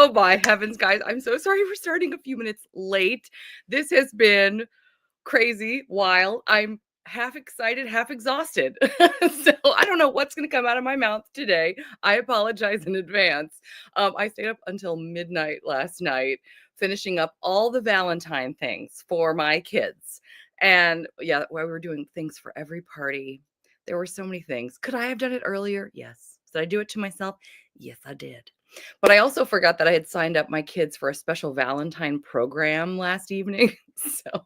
Oh, by heavens, guys. I'm so sorry for starting a few minutes late. This has been crazy, wild. I'm half excited, half exhausted. So I don't know what's going to come out of my mouth today. I apologize in advance. I stayed up until midnight last night, finishing up all the Valentine things for my kids. And yeah, we were doing things for every party. There were so many things. Could I have done it earlier? Yes. Did I do it to myself? Yes, I did. But I also forgot that I had signed up my kids for a special Valentine program last evening. So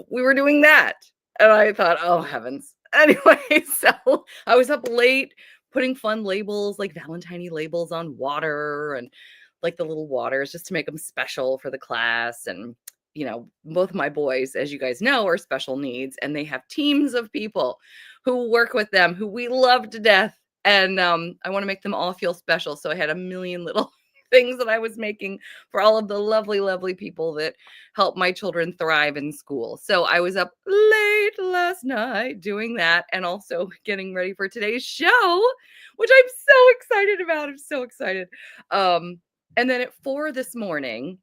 we were doing that. And I thought, oh heavens. Anyway, so I was up late putting fun labels, like Valentine labels on water and like the little waters just to make them special for the class. And, both my boys, as you guys know, are special needs and they have teams of people who work with them who we love to death. And I want to make them all feel special. So I had a million little things that I was making for all of the lovely, lovely people that help my children thrive in school. So I was up late last night doing that and also getting ready for today's show, which I'm so excited about. I'm so excited. And then at 4 this morning,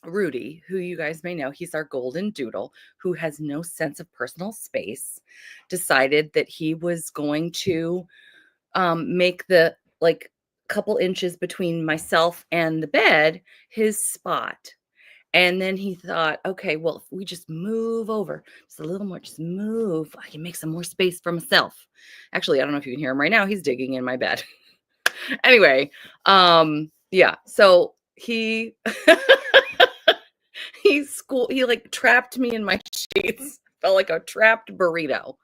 Rudy, who you guys may know, he's our golden doodle who has no sense of personal space, decided that he was going to make the like couple inches between myself and the bed his spot. And then he thought, okay, well, if we just move over just a little more, just move, I can make some more space for myself. Actually, I don't know if you can hear him right now. He's digging in my bed. Anyway, yeah, so he he like trapped me in my sheets. Felt like a trapped burrito.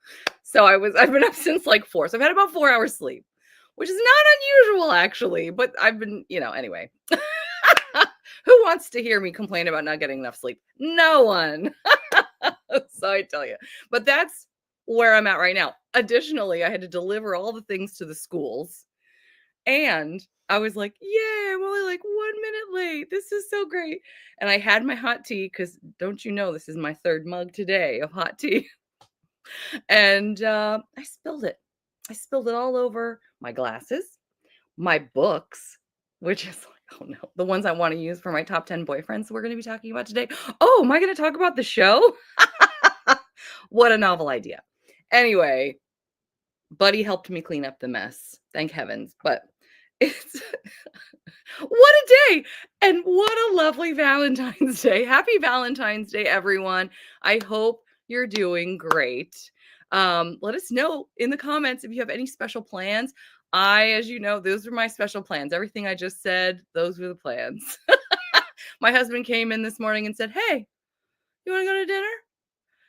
So I've been up since like 4. So I've had about 4 hours sleep, which is not unusual actually, but I've been, anyway. Who wants to hear me complain about not getting enough sleep? No one. So I tell you, but that's where I'm at right now. Additionally, I had to deliver all the things to the schools and I was like, yay, I'm only like 1 minute late. This is so great. And I had my hot tea because don't you know, this is my 3rd mug today of hot tea. And I spilled it. I spilled it all over my glasses, my books, which is like, oh no, the ones I want to use for my top 10 boyfriends we're going to be talking about today. Oh, am I going to talk about the show? What a novel idea. Anyway, Buddy helped me clean up the mess. Thank heavens. But it's what a day and what a lovely Valentine's Day. Happy Valentine's Day, everyone. I hope you're doing great. Let us know in the comments if you have any special plans. As you know, those are my special plans. Everything I just said, those were the plans. My husband came in this morning and said, hey, you want to go to dinner?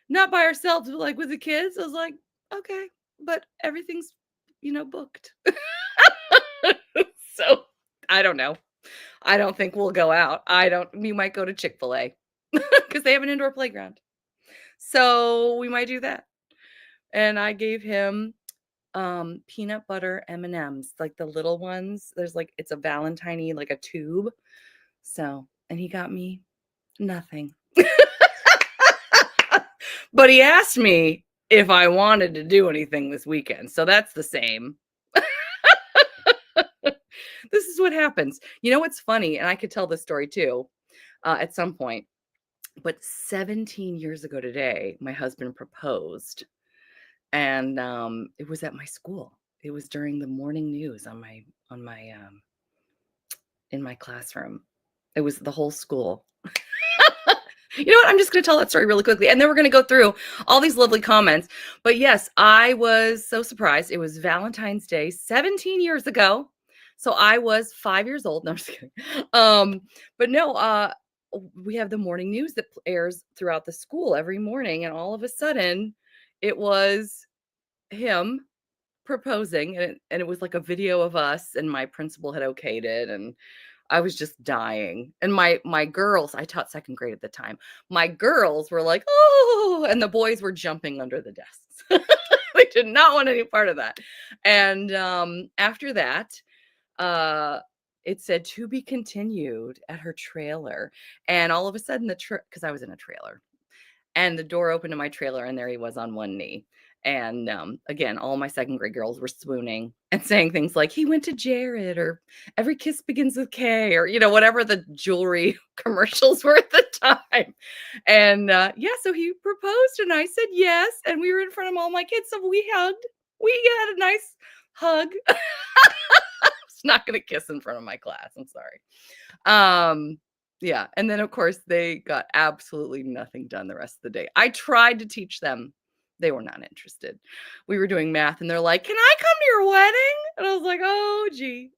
Not by ourselves, but like with the kids. I was like, okay, but everything's, booked. So I don't know. I don't think we'll go out. We might go to Chick-fil-A because they have an indoor playground. So we might do that. And I gave him peanut butter M&Ms, like the little ones. There's like, it's a Valentine, like a tube. So, and he got me nothing. But he asked me if I wanted to do anything this weekend. So that's the same. This is what happens. You know what's funny? And I could tell this story too at some point. But 17 years ago today, my husband proposed. And it was at my school. It was during the morning news in my classroom. It was the whole school. You know what? I'm just going to tell that story really quickly. And then we're going to go through all these lovely comments. But yes, I was so surprised. It was Valentine's Day 17 years ago. So I was 5 years old. No, I'm just kidding. But no, we have the morning news that airs throughout the school every morning. And all of a sudden, it was him proposing. And it was like a video of us. And my principal had okayed it. And I was just dying. And my girls, I taught 2nd grade at the time. My girls were like, oh, and the boys were jumping under the desks. They did not want any part of that. And after that, it said to be continued at her trailer. And all of a sudden because I was in a trailer and the door opened to my trailer and there he was on one knee. And again, all my second grade girls were swooning and saying things like, he went to Jared, or every kiss begins with K, or, whatever the jewelry commercials were at the time. And yeah, so he proposed and I said yes. And we were in front of all my kids. So we hugged. We had a nice hug. It's not going to kiss in front of my class. I'm sorry. Yeah. And then, of course, they got absolutely nothing done the rest of the day. I tried to teach them. They were not interested. We were doing math and they're like, can I come to your wedding? And I was like, oh, gee.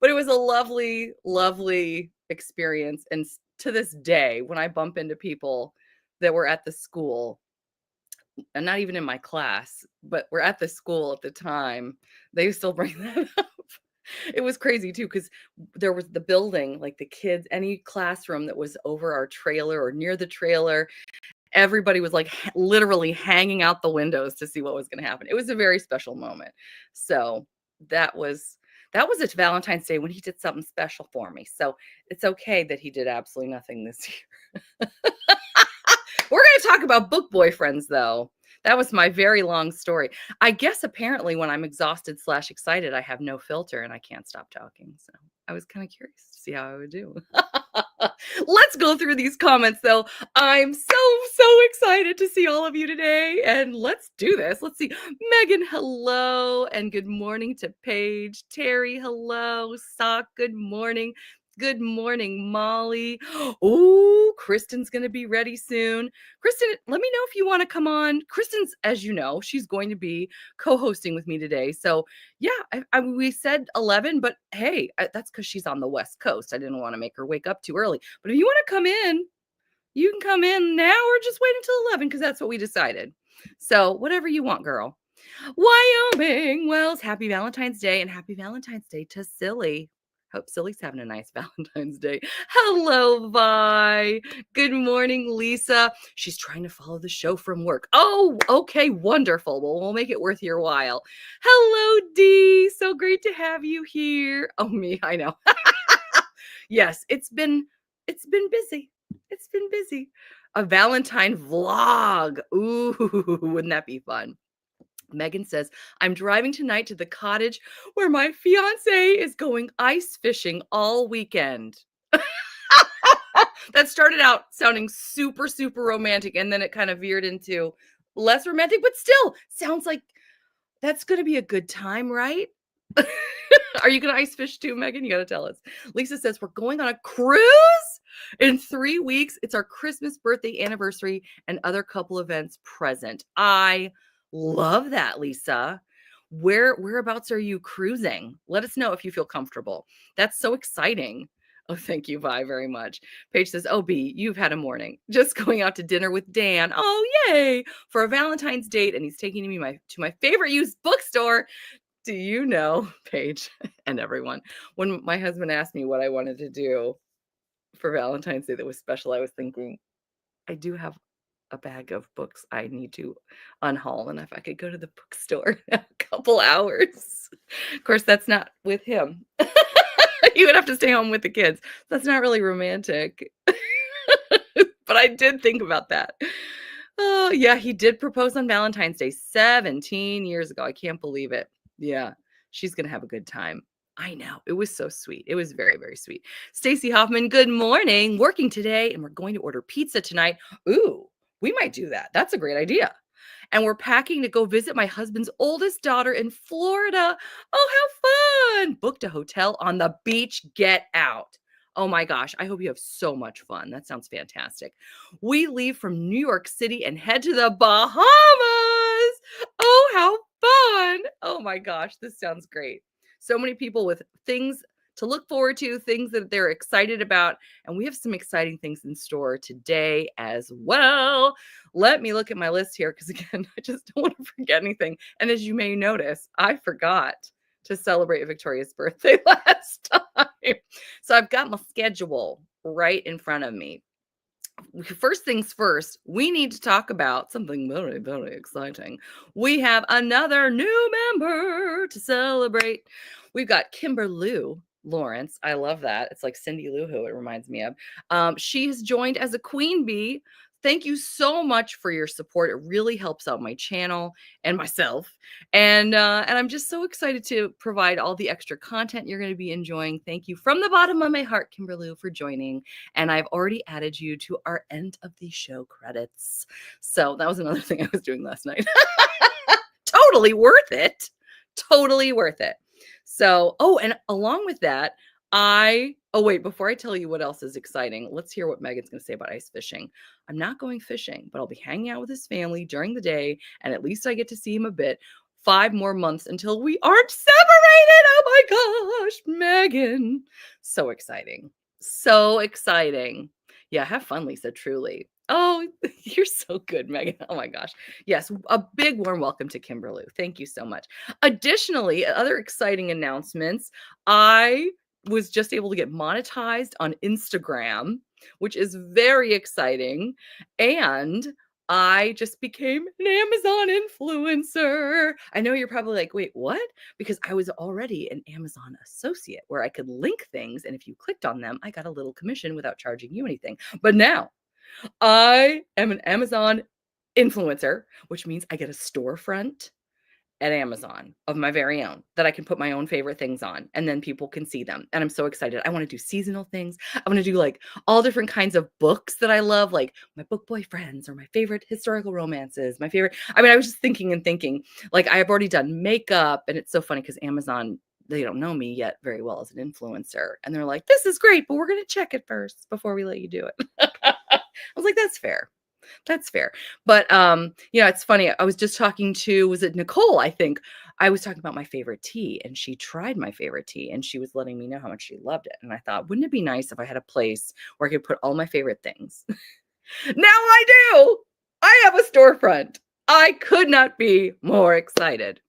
But it was a lovely, lovely experience. And to this day, when I bump into people that were at the school, and not even in my class, but were at the school at the time, they still bring that up. It was crazy too, because there was the building, like the kids, any classroom that was over our trailer or near the trailer, everybody was like literally hanging out the windows to see what was going to happen. It was a very special moment. So that was it, Valentine's Day, when he did something special for me. So it's okay that he did absolutely nothing this year. We're going to talk about book boyfriends, though. That was my very long story. I guess apparently when I'm exhausted / excited, I have no filter and I can't stop talking. So I was kind of curious to see how I would do. Let's go through these comments, though. I'm so excited to see all of you today. And let's do this. Let's see. Megan, hello. And good morning to Paige. Terry, hello. Sock, good morning. Good morning, Molly. Oh, Kristen's going to be ready soon. Kristen, let me know if you want to come on. Kristen's, as you know, she's going to be co-hosting with me today. So yeah, we said 11, but hey, that's because she's on the West Coast. I didn't want to make her wake up too early. But if you want to come in, you can come in now or just wait until 11 because that's what we decided. So whatever you want, girl. Wyoming. Well, it's happy Valentine's Day, and happy Valentine's Day to Silly. Hope Silly's having a nice Valentine's Day. Hello, Vi. Good morning, Lisa. She's trying to follow the show from work. Oh, okay, wonderful. Well, we'll make it worth your while. Hello, Dee. So great to have you here. Oh, me, I know. Yes, it's been busy. It's been busy. A Valentine vlog. Ooh, wouldn't that be fun? Megan says, I'm driving tonight to the cottage where my fiance is going ice fishing all weekend. That started out sounding super, super romantic, and then it kind of veered into less romantic, but still sounds like that's going to be a good time, right? Are you going to ice fish too, Megan? You got to tell us. Lisa says, we're going on a cruise in 3 weeks. It's our Christmas, birthday, anniversary, and other couple events present. I love that, Lisa. Whereabouts are you cruising? Let us know if you feel comfortable. That's so exciting. Oh, thank you, Vi, very much. Paige says, oh, B, you've had a morning. Just going out to dinner with Dan. Oh, yay. For a Valentine's date. And he's taking me to my favorite used bookstore. Do you know, Paige and everyone, when my husband asked me what I wanted to do for Valentine's Day that was special, I was thinking, I do have a bag of books I need to unhaul, and if I could go to the bookstore in a couple hours. Of course, that's not with him. You would have to stay home with the kids. That's not really romantic. But I did think about that. Oh, yeah, he did propose on Valentine's Day 17 years ago. I can't believe it. Yeah, she's going to have a good time. I know. It was so sweet. It was very, very sweet. Stacy Hoffman, good morning. Working today, and we're going to order pizza tonight. Ooh, we might do that. That's a great idea. And we're packing to go visit my husband's oldest daughter in Florida. Oh, how fun. Booked a hotel on the beach. Get out. Oh my gosh, I hope you have so much fun. That sounds fantastic. We leave from New York City and head to the Bahamas. Oh, how fun. Oh my gosh, this sounds great. So many people with things to look forward to, things that they're excited about. And we have some exciting things in store today as well. Let me look at my list here because, again, I just don't want to forget anything. And as you may notice, I forgot to celebrate Victoria's birthday last time. So I've got my schedule right in front of me. First things first, we need to talk about something very, very exciting. We have another new member to celebrate. We've got Kimber Lou Lawrence. I love that. It's like Cindy Lou Who it reminds me of. She has joined as a queen bee Thank you so much for your support. It really helps out my channel and myself. And I'm just so excited to provide all the extra content you're going to be enjoying. Thank you from the bottom of my heart, Kimberly, for joining. And I've already added you to our end of the show credits. So that was another thing I was doing last night. Totally worth it. Totally worth it. So, oh, and along with that, oh, wait, before I tell you what else is exciting, let's hear what Megan's going to say about ice fishing. I'm not going fishing, but I'll be hanging out with his family during the day, and at least I get to see him a bit. 5 more months until we aren't separated. Oh my gosh, Megan. So exciting. So exciting. Yeah, have fun, Lisa, truly. Oh, you're so good, Megan. Oh my gosh. Yes, a big warm welcome to Kimberly. Thank you so much. Additionally, other exciting announcements. I was just able to get monetized on Instagram, which is very exciting. And I just became an Amazon influencer. I know you're probably like, wait, what? Because I was already an Amazon associate where I could link things. And if you clicked on them, I got a little commission without charging you anything. But now I am an Amazon influencer, which means I get a storefront at Amazon of my very own that I can put my own favorite things on, and then people can see them. And I'm so excited. I want to do seasonal things. I want to do like all different kinds of books that I love, like my book boyfriends or my favorite historical romances, my favorite. I mean, I was just thinking, like I've already done makeup, and it's so funny because Amazon, they don't know me yet very well as an influencer. And they're like, this is great, but we're going to check it first before we let you do it. I was like, that's fair. That's fair. But it's funny. I was just talking to, was it Nicole? I think I was talking about my favorite tea, and she tried my favorite tea, and she was letting me know how much she loved it. And I thought, wouldn't it be nice if I had a place where I could put all my favorite things? Now I do. I have a storefront. I could not be more excited.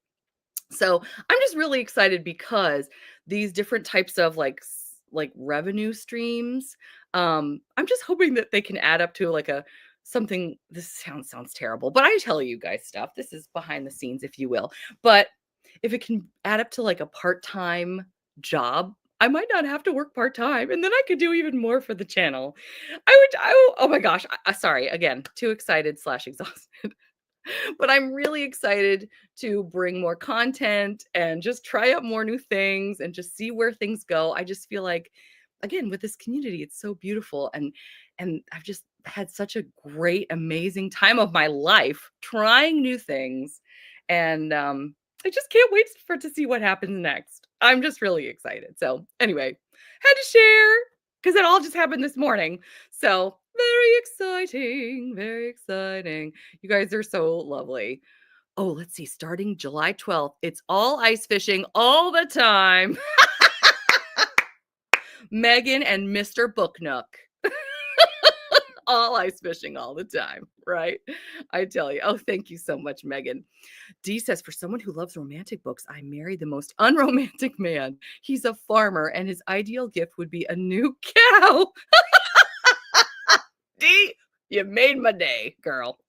So I'm just really excited because these different types of like revenue streams, I'm just hoping that they can add up to like a something. This sounds terrible, but I tell you guys stuff. This is behind the scenes, if you will. But if it can add up to like a part-time job, I might not have to work part-time, and then I could do even more for the channel. Oh my gosh. Sorry, again, too excited / exhausted. But I'm really excited to bring more content and just try out more new things and just see where things go. I just feel like, again, with this community, it's so beautiful. And I've just had such a great, amazing time of my life trying new things. And I just can't wait to see what happens next. I'm just really excited. So anyway, had to share because it all just happened this morning. So very exciting, very exciting. You guys are so lovely. Oh, let's see. Starting July 12th, it's all ice fishing all the time. Megan and Mr. Booknook. All ice fishing all the time, right? I tell you. Oh, thank you so much, Megan. Dee says, for someone who loves romantic books, I married the most unromantic man. He's a farmer, and his ideal gift would be a new cow. Dee, you made my day, girl.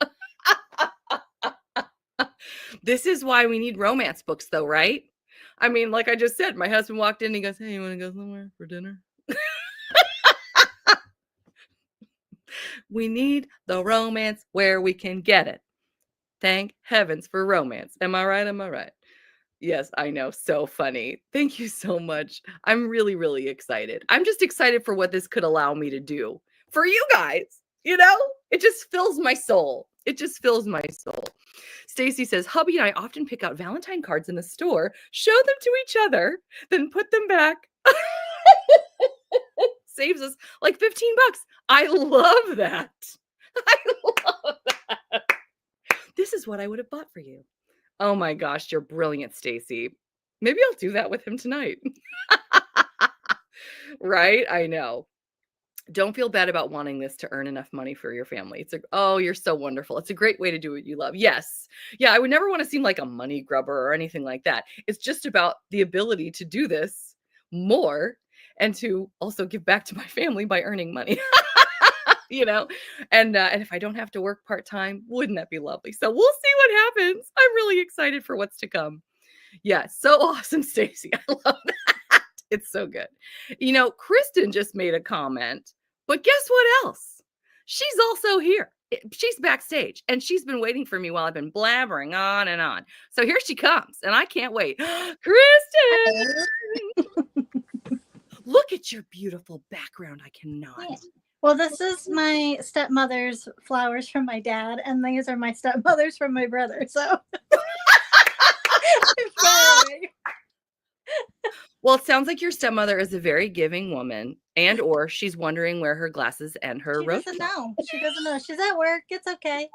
This is why we need romance books, though, right? I mean, like I just said, my husband walked in and he goes, hey, you want to go somewhere for dinner? We need the romance where we can get it. Thank heavens for romance. Am I right? Am I right? Yes, I know. So funny. Thank you so much. I'm really, really excited. I'm just excited for what this could allow me to do for you guys. You know, it just fills my soul. It just fills my soul. Stacy says, hubby and I often pick out Valentine cards in the store, show them to each other, then put them back. Saves us like $15. I love that. I love that. This is what I would have bought for you. Oh my gosh, you're brilliant, Stacy. Maybe I'll do that with him tonight. Right? I know. Don't feel bad about wanting this to earn enough money for your family. It's like, oh, you're so wonderful. It's a great way to do what you love. Yes. Yeah, I would never want to seem like a money grubber or anything like that. It's just about the ability to do this more and to also give back to my family by earning money. And if I don't have to work part-time, wouldn't that be lovely? So we'll see what happens. I'm really excited for what's to come. Yeah, so awesome, Stacy. I love that. It's so good. Kristin just made a comment, but guess what else? She's also here. she's backstage and she's been waiting for me while I've been blabbering on and on. So here she comes and I can't wait. Kristin, look at your beautiful background. I cannot. Yeah. Well, this is my stepmother's flowers from my dad, and these are my stepmother's from my brother. So, well, it sounds like your stepmother is a very giving woman, and or she's wondering where her glasses and her she rose. doesn't know. She doesn't know. She's at work. It's okay.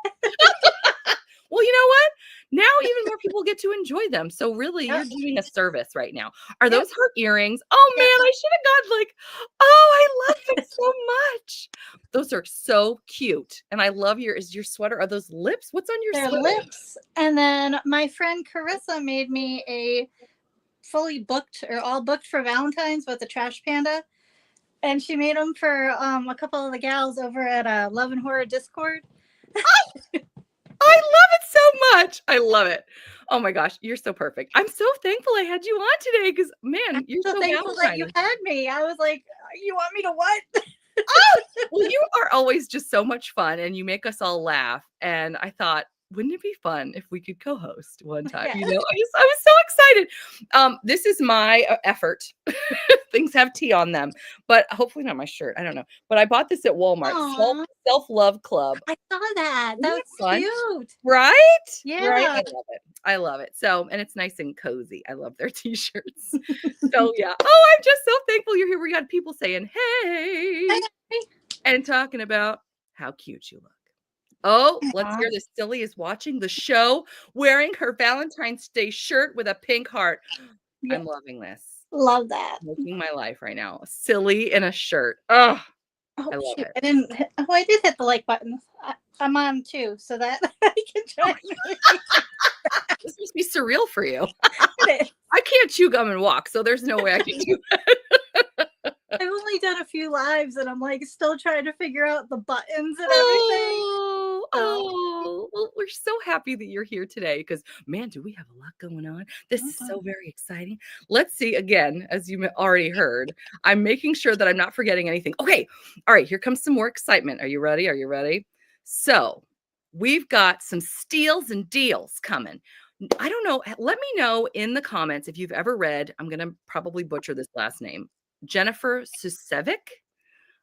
Well, you know what? Now even more people get to enjoy them. So really, you're doing a service right now. Are those heart earrings? Oh man, I should have gone like, oh, I love them so much. Those are so cute. And I love your sweater. Are those lips? What's on your They're sweater? lips. And then my friend Carissa made me a fully booked or all booked for Valentine's with a trash panda. And she made them for a couple of the gals over at Love and Horror Discord. I love it so much. I love it. Oh my gosh, you're so perfect. I'm so thankful I had you on today because, man, you're so thankful that you had me. I was like, you want me to what? Oh, well, you are always just so much fun and you make us all laugh. And I thought, wouldn't it be fun if we could co-host one time? You know, I was so excited. This is my effort. Things have tea on them, but hopefully not my shirt. I don't know. But I bought this at Walmart. Self-Love Club. I saw that. That was cute. Right? Yeah. Right? I love it. I love it. So, and it's nice and cozy. I love their t-shirts. So yeah. Oh, I'm just so thankful you're here. We got people saying, hey, and talking about how cute you look. Oh, let's hear this. Silly is watching the show wearing her Valentine's Day shirt with a pink heart. I'm loving this. Love that. Making my life right now. Silly in a shirt. Oh, I love it. I did hit the like button. I'm on too, so that I can join. This must be surreal for you. I can't chew gum and walk, so there's no way I can do that. I've only done a few lives and I'm like still trying to figure out the buttons and everything. Oh, well, we're so happy that you're here today because, man, do we have a lot going on. This is so very exciting. Let's see, again, as you already heard, I'm making sure that I'm not forgetting anything. Okay. All right. Here comes some more excitement. Are you ready? Are you ready? So we've got some steals and deals coming. I don't know. Let me know in the comments if you've ever read, I'm going to probably butcher this last name, Jennifer Susevic.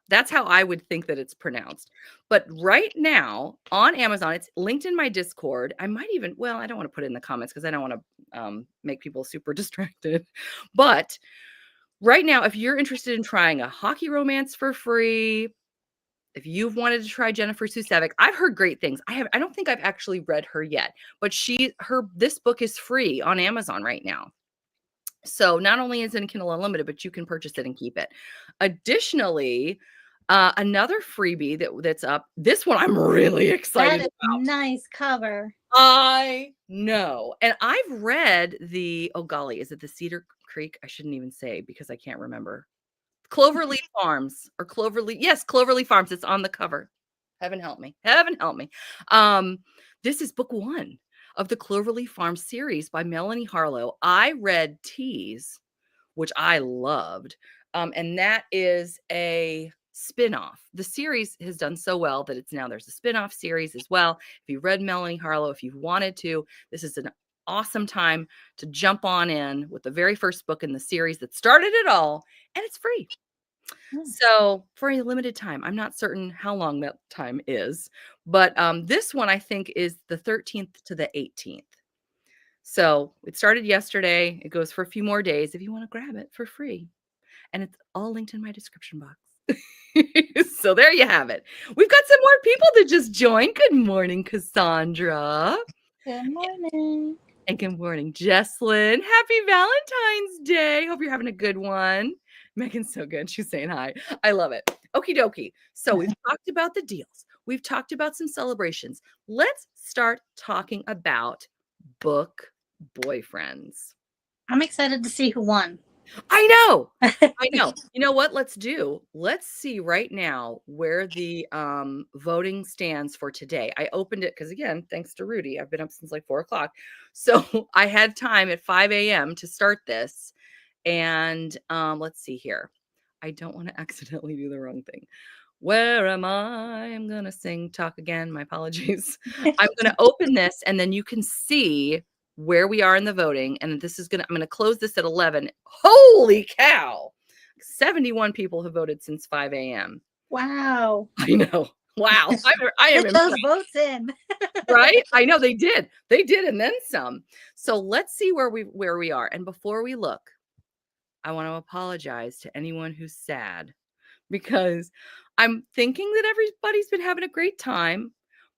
That's how I would think that it's pronounced. But right now on Amazon, it's linked in my Discord. I might even, well, I don't want to put it in the comments because I don't want to make people super distracted. But right now, if you're interested in trying a hockey romance for free, if you've wanted to try Jennifer Susevic, I've heard great things. I don't think I've actually read her yet, but this book is free on Amazon right now. So not only is it in Kindle Unlimited, but you can purchase it and keep it. Additionally, another freebie that's up. This one I'm really excited about. Nice cover. I know. And I've read oh golly, is it the Cedar Creek? I shouldn't even say because I can't remember. Cloverleaf Farms or Cloverleaf. Yes, Cloverleaf Farms. It's on the cover. Heaven help me. Heaven help me. This is book 1 of the Cloverleaf Farms series by Melanie Harlow. I read Tease, which I loved. And that is a spinoff. The series has done so well that there's a spinoff series as well. If you read Melanie Harlow, if you've wanted to, this is an awesome time to jump on in with the very first book in the series that started it all, and it's free. So for a limited time, I'm not certain how long that time is, but this one I think is the 13th to the 18th. So it started yesterday. It goes for a few more days if you want to grab it for free. And it's all linked in my description box. So there you have it. We've got some more people that just joined. Good morning, Cassandra. Good morning. And good morning, Jesslyn. Happy Valentine's Day. Hope you're having a good one. Megan's so good. She's saying hi. I love it. Okie dokie. So we've talked about the deals. We've talked about some celebrations. Let's start talking about book boyfriends. I'm excited to see who won. I know. I know. You know what? Let's see right now where the voting stands for today. I opened it because, again, thanks to Rudy, I've been up since like 4 o'clock. So I had time at 5 a.m. to start this. And let's see here. I don't want to accidentally do the wrong thing. Where am I? I'm gonna sing talk again. My apologies. I'm gonna open this and then you can see where we are in the voting. And I'm gonna close this at 11. Holy cow! 71 people have voted since 5 a.m. Wow. I know. Wow. I am Get those impressed. votes in. Right? I know they did. They did, and then some. So let's see where we are. And before we look, I want to apologize to anyone who's sad because I'm thinking that everybody's been having a great time,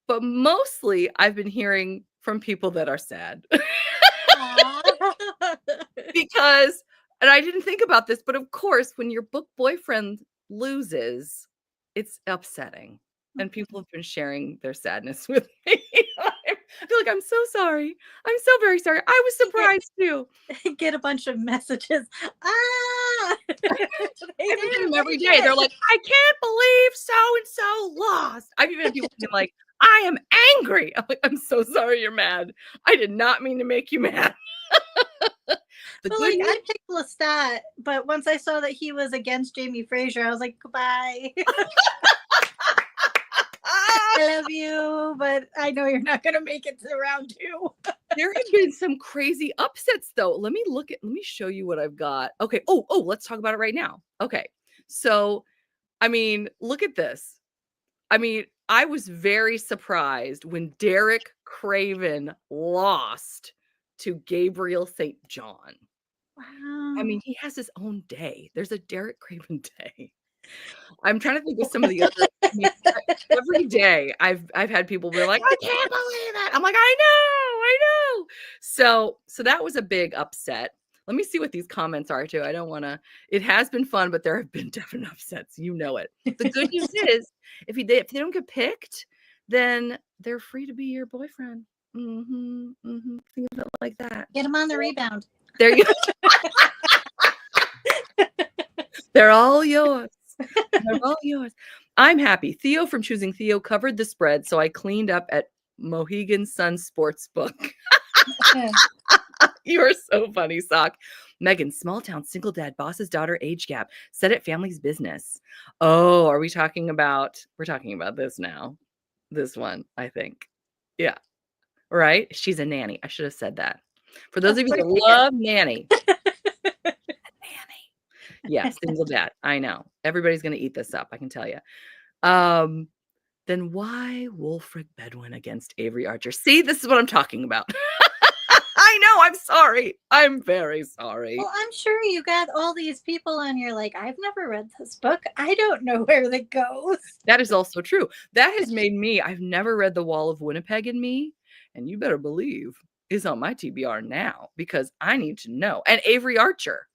but mostly I've been hearing from people that are sad. Because, and I didn't think about this, but of course, when your book boyfriend loses, it's upsetting. And people have been sharing their sadness with me. I feel like I'm so sorry. I'm so very sorry. I was surprised too. Get a bunch of messages. They I get them didn't every make day. They're it. like, I can't believe so and so lost. I've even had people being like, I am angry. I'm like, I'm so sorry you're mad. I did not mean to make you mad. The Well, good like news, I picked Lestat, but once I saw that he was against Jamie Fraser, I was like, goodbye. I love you, but I know you're not gonna make it to round 2. there have been some crazy upsets though. Let me show you what I've got. Okay. Oh, let's talk about it right now. Okay. So, I mean, look at this. I mean, I was very surprised when Derek Craven lost to Gabriel St. John. I Wow. mean, he has his own day. There's a Derek Craven day. I'm trying to think of some of the other. I mean, every day I've had people be like, "I can't believe it." I'm like, I know." So that was a big upset. Let me see what these comments are too. I don't want to. It has been fun, but there have been definite upsets. You know it. The good news is, if they don't get picked, then they're free to be your boyfriend. Think of it like that. Get him on the rebound. There you. They're all yours. They're all yours. I'm happy. Theo from Choosing Theo covered the spread, so I cleaned up at Mohegan Sun Sportsbook. You are so funny, Sock. Megan, small town, single dad, boss's daughter, age gap. Said it, family's business. Oh, we're talking about this now. This one, I think. Yeah. Right? She's a nanny. I should have said that. For those of you that love nanny. Yeah, single dad. I know. Everybody's going to eat this up, I can tell you. Then why Wolfric Bedouin against Avery Archer? See, this is what I'm talking about. I know. I'm sorry. I'm very sorry. Well, I'm sure you got all these people and you're like, I've never read this book. I don't know where that goes. That is also true. That has made me, I've never read The Wall of Winnipeg in Me, and you better believe is on my TBR now because I need to know. And Avery Archer.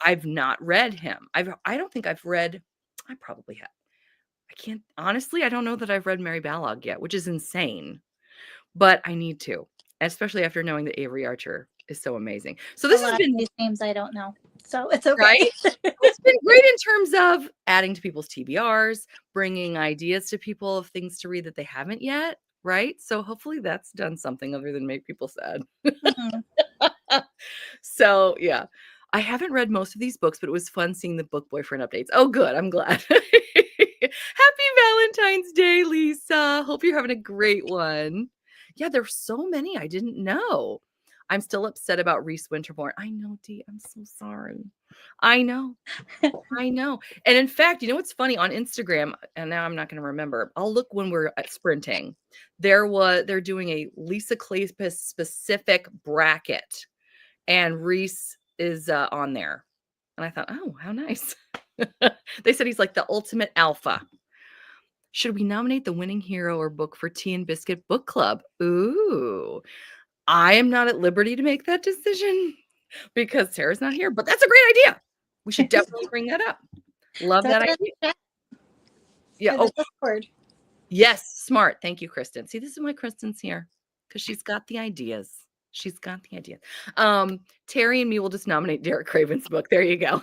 I've not read him. I don't think I've read, I probably have. I don't know that I've read Mary Balog yet, which is insane, but I need to, especially after knowing that Avery Archer is so amazing. So this has been these names I don't know, so it's okay. Right? It's been great in terms of adding to people's TBRs, bringing ideas to people of things to read that they haven't yet, right? So hopefully that's done something other than make people sad. So yeah. I haven't read most of these books, but it was fun seeing the book boyfriend updates. Oh, good. I'm glad. Happy Valentine's Day, Lisa. Hope you're having a great one. Yeah, there's so many I didn't know. I'm still upset about Reese Winterborn. I know, Dee. I'm so sorry. I know. I know. And in fact, you know what's funny on Instagram, and now I'm not going to remember. I'll look when we're at sprinting. They're doing a Lisa Kleypas specific bracket, and Reese is on there. And I thought, oh, how nice. They said he's like the ultimate alpha. Should we nominate the winning hero or book for Tea and Biscuit Book Club? Ooh, I am not at liberty to make that decision because Sarah's not here, but that's a great idea. We should definitely bring that up. Love that idea. Yeah. Oh, Discord. Yes. Smart. Thank you, Kristen. See, this is why Kristen's here because she's got the ideas. She's got the idea. Terry and me will just nominate Derek Craven's book. There you go.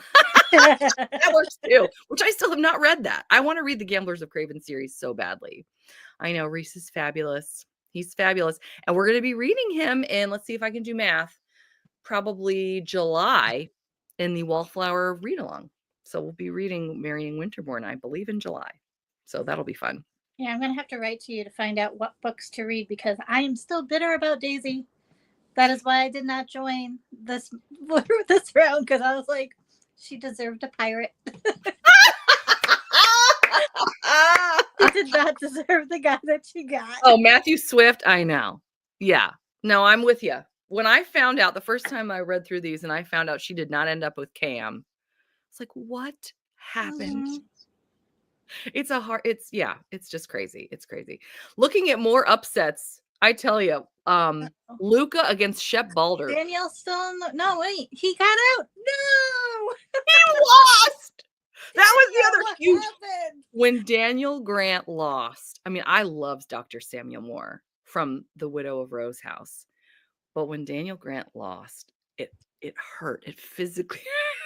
That works too, which I still have not read that. I want to read the Gamblers of Craven series so badly. I know Reese is fabulous. He's fabulous. And we're going to be reading him in, let's see if I can do math, probably July in the Wallflower read along. So we'll be reading Marrying Winterborn, I believe, in July. So that'll be fun. Yeah, I'm going to have to write to you to find out what books to read because I am still bitter about Daisy. That is why I did not join this round because I was like, she deserved a pirate. She did not deserve the guy that she got. Oh, Matthew Swift, I know. Yeah. No, I'm with you. When I found out the first time I read through these and I found out she did not end up with Cam, it's like, what happened? Mm-hmm. It's just crazy. It's crazy. Looking at more upsets, I tell you, Luca against Shep Balder. Danielle's still in the... No, wait. He got out. No! He lost! That was the other huge... happened? When Daniel Grant lost, I mean, I loved Dr. Samuel Moore from The Widow of Rose House. But when Daniel Grant lost, it hurt. It physically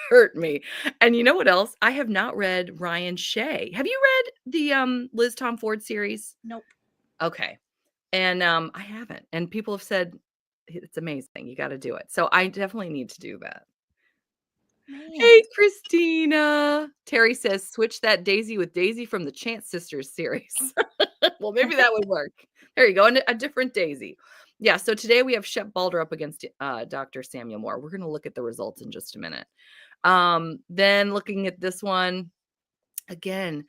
hurt me. And you know what else? I have not read Ryan Shea. Have you read the Liz Tom Ford series? Nope. Okay. And I haven't. And people have said it's amazing. You got to do it. So I definitely need to do that. Man. Hey, Christina. Terry says, switch that Daisy with Daisy from the Chance Sisters series. Well, maybe that would work. There you go. And a different Daisy. Yeah. So today we have Shep Balder up against Dr. Samuel Moore. We're going to look at the results in just a minute. Then looking at this one again,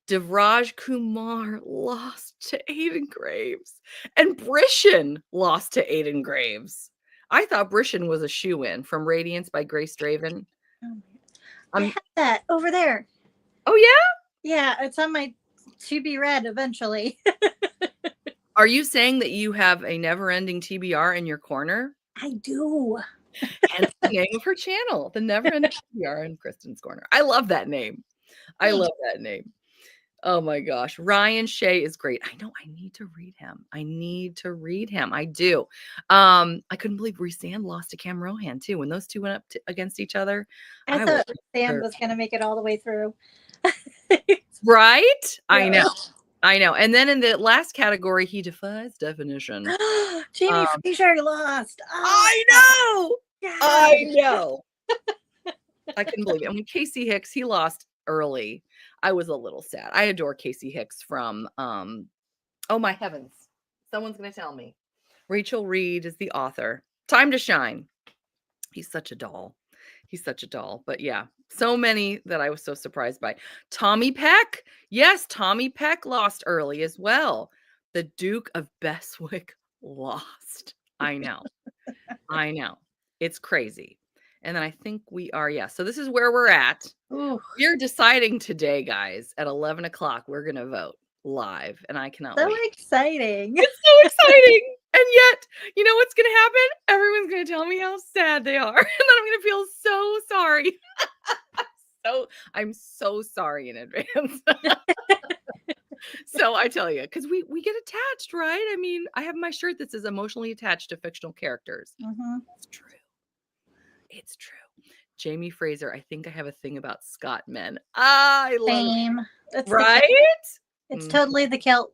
Devraj Kumar lost to Aiden Graves and Brishan lost to Aiden Graves. I thought Brishan was a shoe-in from Radiance by Grace Draven. I have that over there. Oh, yeah? Yeah, it's on my to be read eventually. Are you saying that you have a never-ending TBR in your corner? I do. Hence the name of her channel, the Never-Ending TBR in Kristin's Corner. I love that name. I love that name. Oh my gosh. Ryan Shea is great. I know. I need to read him. I do. I couldn't believe Rhysand lost to Cam Rohan too. When those two went up against each other. I thought Rhysand was going to make it all the way through. Right? Yeah. I know. And then in the last category, he defies definition. Jamie Fraser lost. Oh, I know. God. I know. I couldn't believe it. I mean, Casey Hicks, he lost early. I was a little sad. I adore Casey Hicks from oh my heavens. Someone's going to tell me. Rachel Reed is the author. Time to Shine. He's such a doll. But yeah, so many that I was so surprised by. Tommy Peck. Yes, Tommy Peck lost early as well. The Duke of Beswick lost. I know. It's crazy. And then I think we are, so this is where we're at. Ooh. We're deciding today, guys, at 11 o'clock, we're going to vote live. And I cannot so wait. Exciting. It's so exciting. And yet, you know what's going to happen? Everyone's going to tell me how sad they are. And then I'm going to feel so sorry. I'm so sorry in advance. So I tell you, because we get attached, right? I mean, I have my shirt that says emotionally attached to fictional characters. Mm-hmm. It's true. Jamie Fraser, I think I have a thing about Scott men. I love Same. it. Right? It's totally the kilt.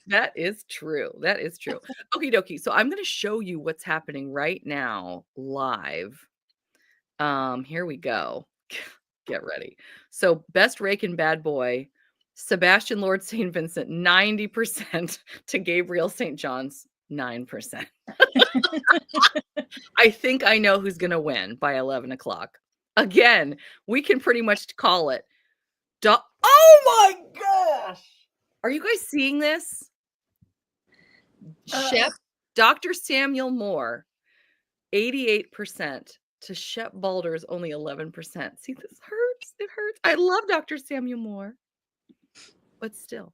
That is true. Okie dokie. So I'm going to show you what's happening right now live. Here we go. Get ready. So best rake and bad boy, Sebastian Lord St. Vincent, 90% to Gabriel St. John's, 9%. I think I know who's going to win by 11 o'clock. Again, we can pretty much call it. Oh my gosh. Are you guys seeing this? Shep, Dr. Samuel Moore, 88% to Shep Balder's only 11%. See, this hurts. It hurts. I love Dr. Samuel Moore, but still.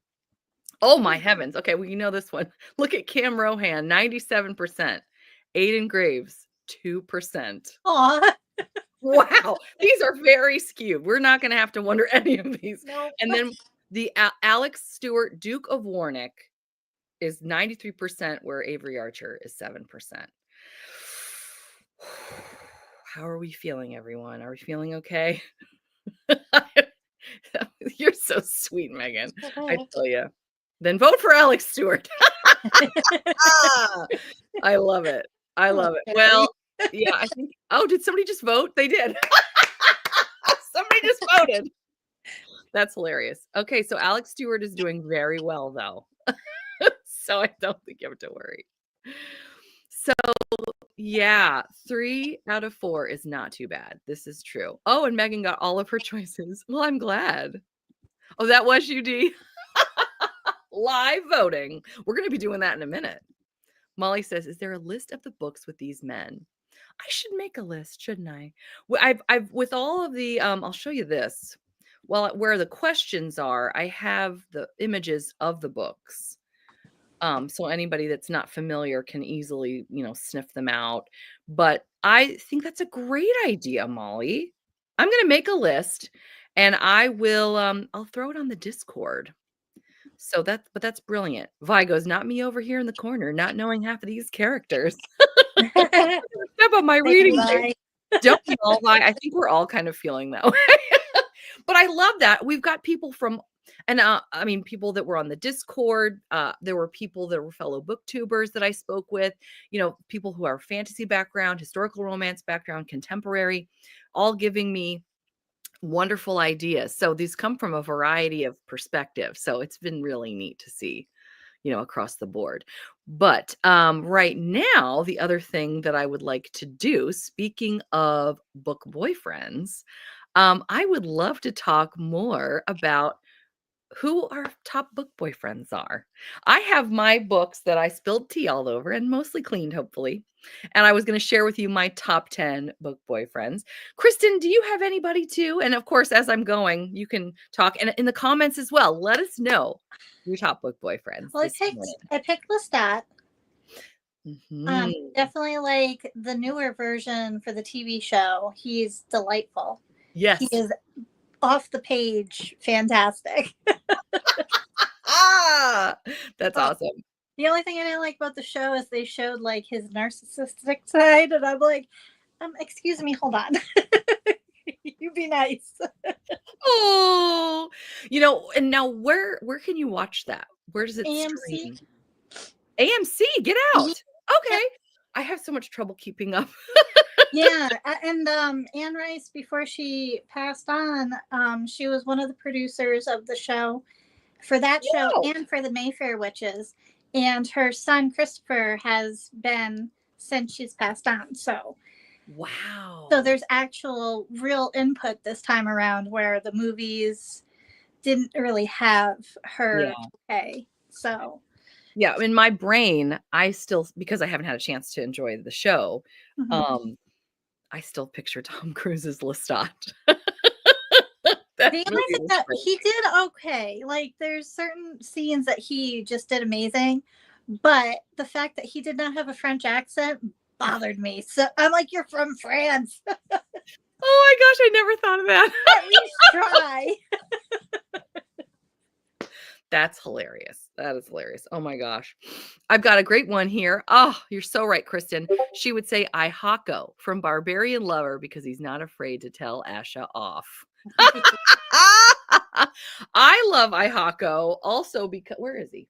Oh my heavens. Okay, well, you know this one. Look at Cam Rohan, 97%. Aiden Graves, 2%. Aw. Wow. These are very skewed. We're not going to have to wonder any of these. Nope. And then the Alex Stewart, Duke of Warwick, is 93%, where Avery Archer is 7%. How are we feeling, everyone? Are we feeling okay? You're so sweet, Megan. I tell you. Then vote for Alex Stewart. I love it. Well, yeah, I think. Oh, did somebody just vote? They did. kid. That's hilarious. Okay, so Alex Stewart is doing very well, though. So I don't think you have to worry. So, yeah, 3 out of 4 is not too bad. This is true. Oh, and Megan got all of her choices. Well, I'm glad. Oh, that was you, D. Live voting. We're going to be doing that in a minute. Molly says, "Is there a list of the books with these men?" I should make a list, shouldn't I? I've with all of the I'll show you this. Well, where the questions are, I have the images of the books. So anybody that's not familiar can easily, sniff them out. But I think that's a great idea, Molly. I'm going to make a list and I'll throw it on the Discord. So that's brilliant. Vi goes, "Not me over here in the corner, not knowing half of these characters." Step on my reading. Don't we all, Vi? I think we're all kind of feeling that way. But I love that. We've got people from, and people that were on the Discord. There were people that were fellow booktubers that I spoke with, people who are fantasy background, historical romance background, contemporary, all giving me wonderful ideas. So these come from a variety of perspectives. So it's been really neat to see, across the board. But right now, the other thing that I would like to do, speaking of book boyfriends, I would love to talk more about who our top book boyfriends are. I have my books that I spilled tea all over and mostly cleaned, hopefully. And I was going to share with you my top 10 book boyfriends. Kristin, do you have anybody too? And of course, as I'm going, you can talk and in the comments as well. Let us know your top book boyfriends. Well, I picked Lestat. Mhm. Definitely like the newer version for the TV show. He's delightful. Yes. He is off the page fantastic. That's awesome. The only thing I didn't like about the show is they showed like his narcissistic side, and I'm like, excuse me, hold on. You be nice. Oh, and now where can you watch that? Where does it stream? AMC, get out. Okay. Yeah. I have so much trouble keeping up. Yeah, and Anne Rice, before she passed on, she was one of the producers of the show for that show and for the Mayfair Witches. And her son Christopher has been since she's passed on. So wow. So there's actual real input this time around where the movies didn't really have her play. So yeah, in my brain, I still, because I haven't had a chance to enjoy the show, I still picture Tom Cruise's Lestat. The only thing that he did okay. Like there's certain scenes that he just did amazing, but the fact that he did not have a French accent bothered me. So I'm like, you're from France. Oh my gosh, I never thought of that. At least try. That's hilarious. That is hilarious. Oh my gosh. I've got a great one here. Oh, you're so right, Kristin. She would say Ihako from Barbarian Lover because he's not afraid to tell Asha off. I love Ihako also because, where is he?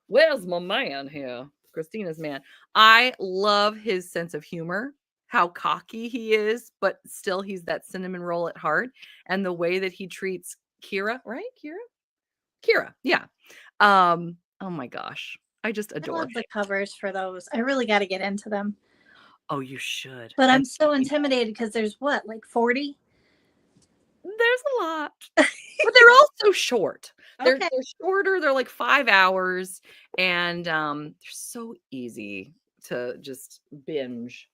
Where's my man here? Christina's man. I love his sense of humor, how cocky he is, but still he's that cinnamon roll at heart. And the way that he treats Kira, right? Kira, yeah. Oh my gosh. I just adore I love the covers for those. I really got to get into them. Oh, you should. But I'm so intimidated because there's what, like 40? There's a lot. But they're all so short. They're shorter. They're like 5 hours. And they're so easy to just binge.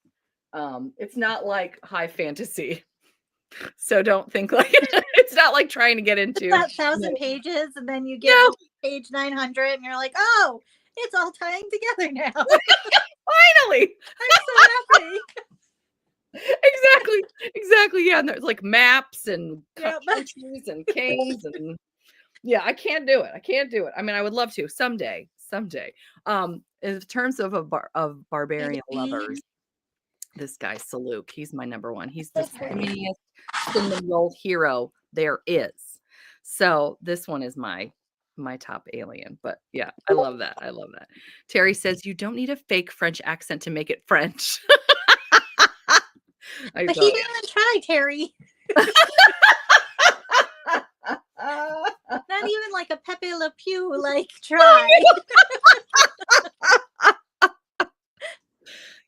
It's not like high fantasy. So don't think like it's not like trying to get into that 1,000 pages and then you get to page 900 and you're like, oh, it's all tying together now. Finally. I'm so happy. Exactly. Yeah, and there's like maps and countries and kings and yeah, I can't do it. I mean, I would love to someday. In terms of Barbarian Lovers, this guy Saluk, he's my number one. He's the skinniest cinnamon roll hero there is. So this one is my top alien. But yeah, I love that. Terry says you don't need a fake French accent to make it French. But he didn't even try, Terry. like a Pepe Le Pew like try.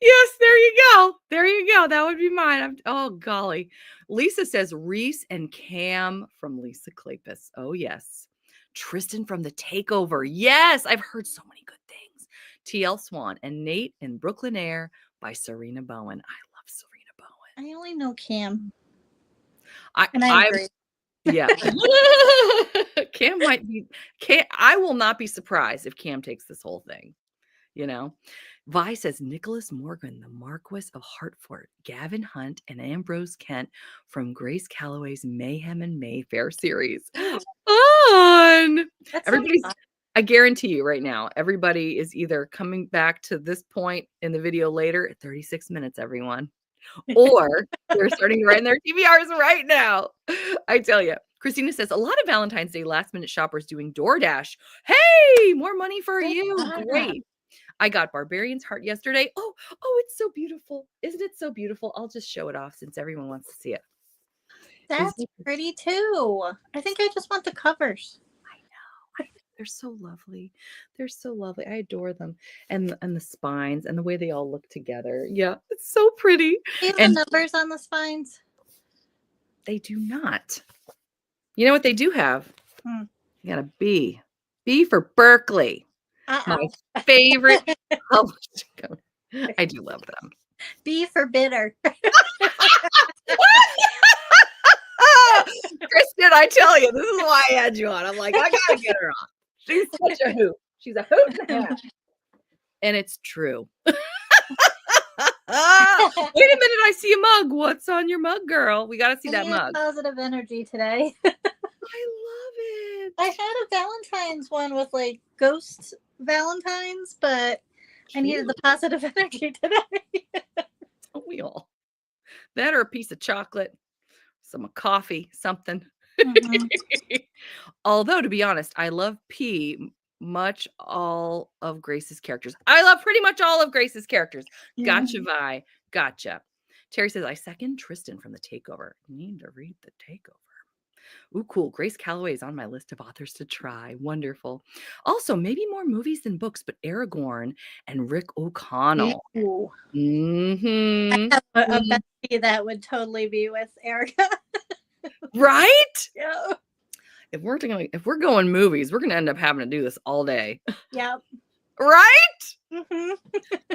Yes, there you go. There you go. That would be mine. Oh, golly. Lisa says Reese and Cam from Lisa Kleypas. Oh, yes. Tristan from The Takeover. Yes, I've heard so many good things. TL Swan and Nate in Brooklyn Air by Serena Bowen. I love Serena Bowen. I only know Cam. I agree. Yeah. Cam might be. I will not be surprised if Cam takes this whole thing. You know, Vi says Nicholas Morgan, the Marquis of Hartford, Gavin Hunt, and Ambrose Kent from Grace Calloway's Mayhem and Mayfair series. Fun! Everybody's, I guarantee you right now, everybody is either coming back to this point in the video later at 36 minutes, everyone, or they're starting to write in their TBRs right now. I tell you. Christina says, a lot of Valentine's Day last minute shoppers doing DoorDash. Hey, more money for you. Great. I got Barbarian's Heart yesterday. Oh, it's so beautiful. Isn't it so beautiful? I'll just show it off since everyone wants to see it. That's pretty too. I think I just want the covers. I know. They're so lovely. They're so lovely. I adore them. And the spines and the way they all look together. Yeah, it's so pretty. Do you have the numbers on the spines? They do not. You know what they do have? You got a B. B for Berkeley. My favorite published company. I do love them. B for bitter. Kristin, I tell you, this is why I had you on. I'm like, I gotta get her on. She's such a hoot. She's a hoot and a half. And it's true. Wait a minute, I see a mug. What's on your mug, girl? We gotta see that mug. Positive energy today. I love it. I had a Valentine's one with like ghost Valentines, but I needed the positive energy today. Don't we all? That or a piece of chocolate, some coffee, something. Although, to be honest, I love P much all of Grace's characters. I love pretty much all of Grace's characters. Gotcha, Vi. Gotcha. Terry says, I second Tristan from The Takeover. Need to read The Takeover. Ooh, cool. Grace Calloway is on my list of authors to try. Wonderful. Also, maybe more movies than books, but Aragorn and Rick O'Connell. I have a bestie that would totally be with Erica. Right? Yeah. If we're going movies, we're gonna end up having to do this all day. Yep. Right?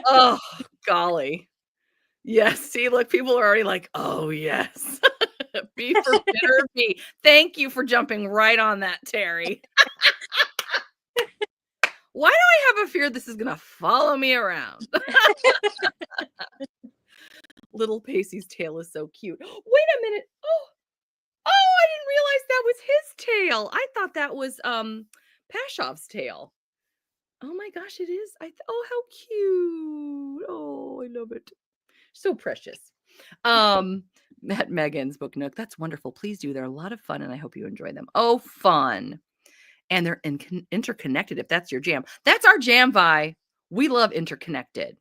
Oh, golly. Yes. See, look, people are already like, oh yes. B for bitter B. Thank you for jumping right on that, Terry. Why do I have a fear this is gonna follow me around? Little Pacey's tail is so cute. Wait a minute. Oh, I didn't realize that was his tail. I thought that was Pashov's tail. Oh my gosh, it is. Oh, how cute. Oh, I love it. So precious. Matt Megan's Book Nook. That's wonderful. Please do. They're a lot of fun and I hope you enjoy them. Oh, fun. And they're interconnected if that's your jam. That's our jam, Vi. We love interconnected.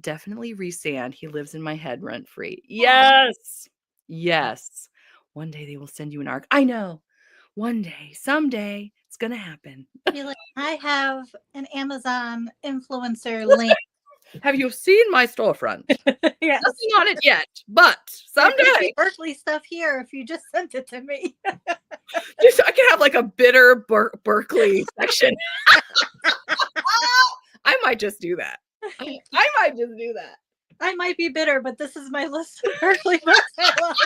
Definitely Resand. He lives in my head rent free. Yes. Yes. One day they will send you an arc. I know. One day, someday, it's going to happen. Like, I have an Amazon influencer link. Have you seen my storefront? Yes. Nothing on it yet, but someday. Berkeley stuff here if you just sent it to me. I can have like a bitter Berkeley section. I might just do that. I might be bitter, but this is my list of Berkeley books I love.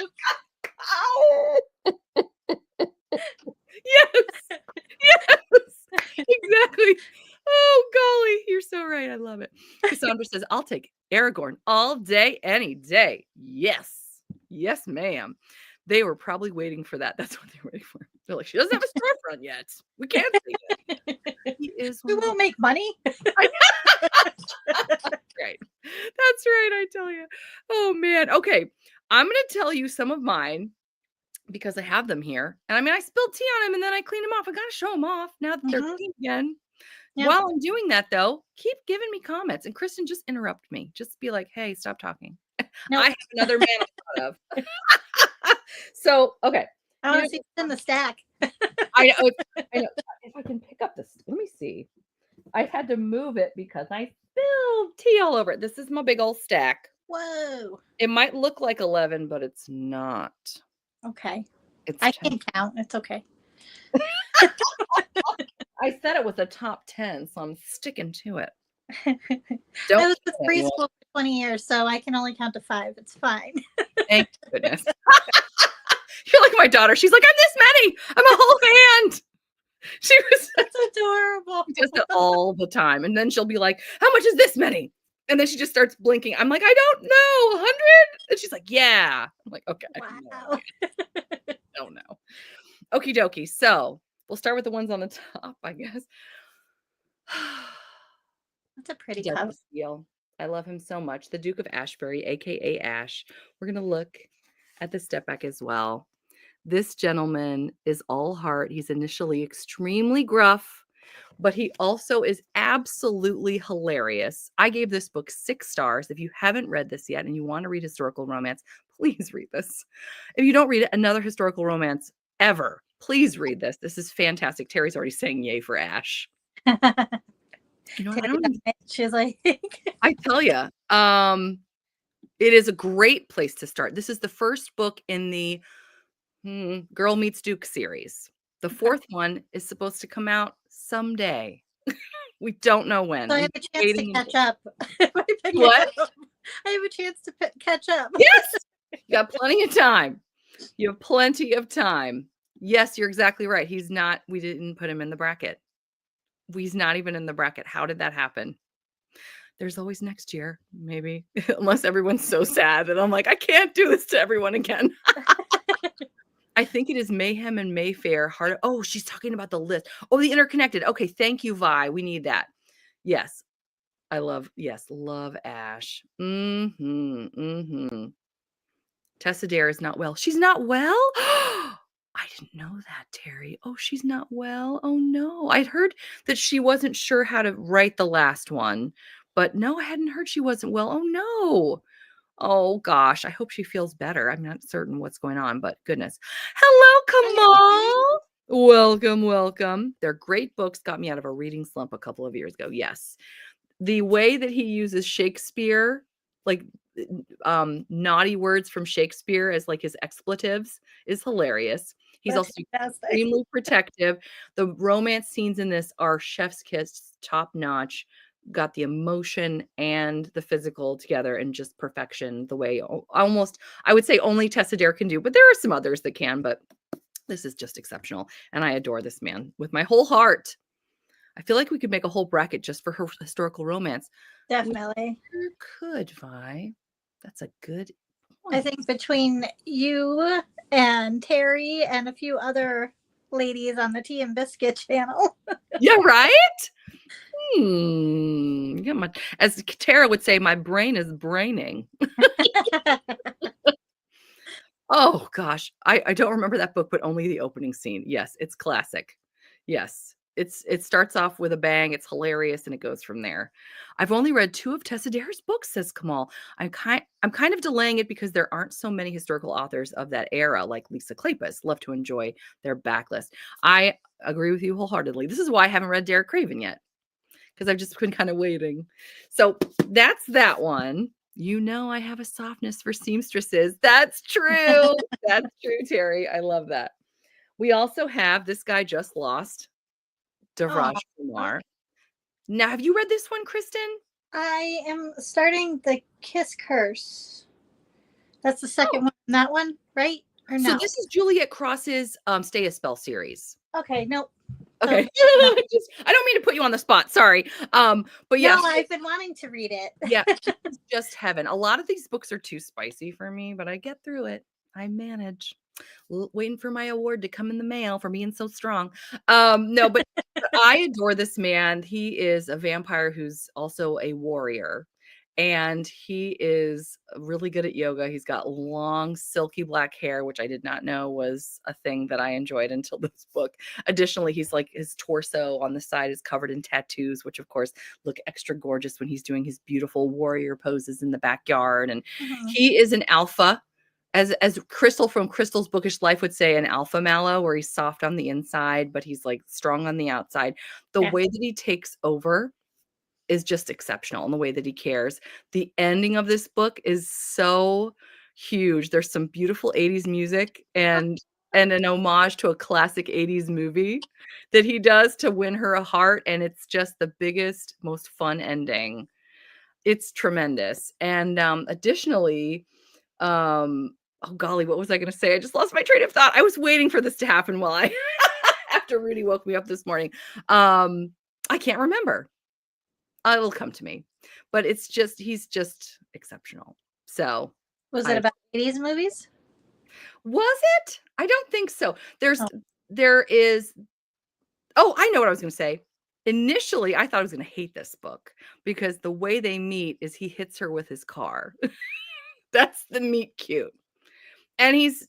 Yes, exactly. Oh, golly, you're so right. I love it. Cassandra says, I'll take Aragorn all day, any day. Yes, ma'am. They were probably waiting for that. That's what they were waiting for. They're like, she doesn't have a storefront yet. We can't see it. He is. We won't make money. Right. That's right. I tell you. Oh, man. Okay. I'm going to tell you some of mine because I have them here. And I mean, I spilled tea on them and then I cleaned them off. I got to show them off now that they're clean again. Yeah. While I'm doing that, though, keep giving me comments. And Kristin, just interrupt me. Just be like, hey, stop talking. Nope. I have another man I thought of. So, okay. I want to see what's in the stack. I know. I know. If I can pick up this, let me see. I had to move it because I spilled tea all over it. This is my big old stack. Whoa. It might look like 11, but it's not. Okay. It's I 10. can't count. It's okay. I said it was a top 10, so I'm sticking to it. I Don't was kill with anyone. preschool for 20 years, so I can only count to 5. It's fine. Thank goodness. You're like my daughter. She's like, I'm this many. I'm a whole hand. She was That's adorable. just all the time. And then she'll be like, how much is this many? And then she just starts blinking. I'm like, I don't know, 100? And she's like, yeah. I'm like, okay. Wow. Don't know. Okie dokie. So we'll start with the ones on the top, I guess. That's a pretty He does cover. the seal. I love him so much. The Duke of Ashbury, aka Ash. We're gonna look at the step back as well. This gentleman is all heart. He's initially extremely gruff, but he also is absolutely hilarious. I gave this book 6 stars. If you haven't read this yet and you want to read historical romance, please read this. If you don't read another historical romance ever, please read this. This is fantastic. Terry's already saying yay for Ash. You know what? She's like, I tell you, it is a great place to start. This is the first book in the Girl Meets Duke series. The 4th one is supposed to come out someday. We don't know when. so I have a chance to catch up. What? I have a chance to catch up. Yes, you got plenty of time. You have plenty of time. Yes, you're exactly right. He's not. We didn't put him in the bracket. He's not even in the bracket. How did that happen? There's always next year, maybe, unless everyone's so sad that I'm like, I can't do this to everyone again. I think it is Mayhem and Mayfair. Oh, she's talking about the list. Oh, the interconnected. Okay, thank you, Vi. We need that. Yes, love Ash. Tessa Dare is not well. She's not well? I didn't know that, Terry. Oh, she's not well. Oh, no. I'd heard that she wasn't sure how to write the last one, but no, I hadn't heard she wasn't well. Oh, no. Oh, gosh. I hope she feels better. I'm not certain what's going on, but goodness. Hello, Kamal. Welcome. They're great books. Got me out of a reading slump a couple of years ago. Yes. The way that he uses Shakespeare, like naughty words from Shakespeare as like his expletives, is hilarious. He's That's also fantastic. extremely protective. The romance scenes in this are chef's kiss, top notch. Got the emotion and the physical together in just perfection, the way almost, I would say, only Tessa Dare can do, but there are some others that can, but this is just exceptional. And I adore this man with my whole heart. I feel like we could make a whole bracket just for her historical romance. Definitely. We could, Vi. That's a good point. I think between you and Terry and a few other ladies on the Tea and Biscuit channel. Yeah, right? Yeah, as Tara would say, my brain is braining. Oh, gosh. I don't remember that book, but only the opening scene. Yes, it's classic. Yes. It starts off with a bang. It's hilarious, and it goes from there. I've only read 2 of Tessa Dare's books, says Kamal. I'm kind of delaying it because there aren't so many historical authors of that era, like Lisa Kleypas. Love to enjoy their backlist. I agree with you wholeheartedly. This is why I haven't read Derek Craven yet, because I've just been kind of waiting. So that's that one. You know, I have a softness for seamstresses. That's true. That's true, Terry. I love that. We also have This Guy Just Lost, Devraj Kumar. Now, have you read this one, Kristin? I am starting The Kiss Curse. That's the second one. That one, right? Or no? So this is Juliet Cross's Stay a Spell series. Okay, nope. Okay. I don't mean to put you on the spot. Sorry. But yeah. No, I've been wanting to read it. Yeah. It's just heaven. A lot of these books are too spicy for me, but I get through it. I manage. Waiting for my award to come in the mail for being so strong. No, but I adore this man. He is a vampire who's also a warrior. And he is really good at yoga. He's got long, silky black hair, which I did not know was a thing that I enjoyed until this book. Additionally, he's like, his torso on the side is covered in tattoos, which of course look extra gorgeous when he's doing his beautiful warrior poses in the backyard. And he is an alpha. as Crystal from Crystal's Bookish Life would say, an alpha mallow, where he's soft on the inside, but he's like strong on the outside. The Yeah. way that he takes over is just exceptional in the way that he cares. The ending of this book is so huge. There's some beautiful 80s music and an homage to a classic 80s movie that he does to win her a heart, and it's just the biggest, most fun ending. It's tremendous. And additionally, oh golly, what was I going to say? I just lost my train of thought. I was waiting for this to happen while I after Rudy woke me up this morning. I can't remember. It'll come to me. But it's just he's just exceptional. So, Was it I about 80s movies? was it? I don't think so. Oh. There is oh, I know what I was going to say. Initially, I thought I was going to hate this book because the way they meet is he hits her with his car. That's the meet cute. And he's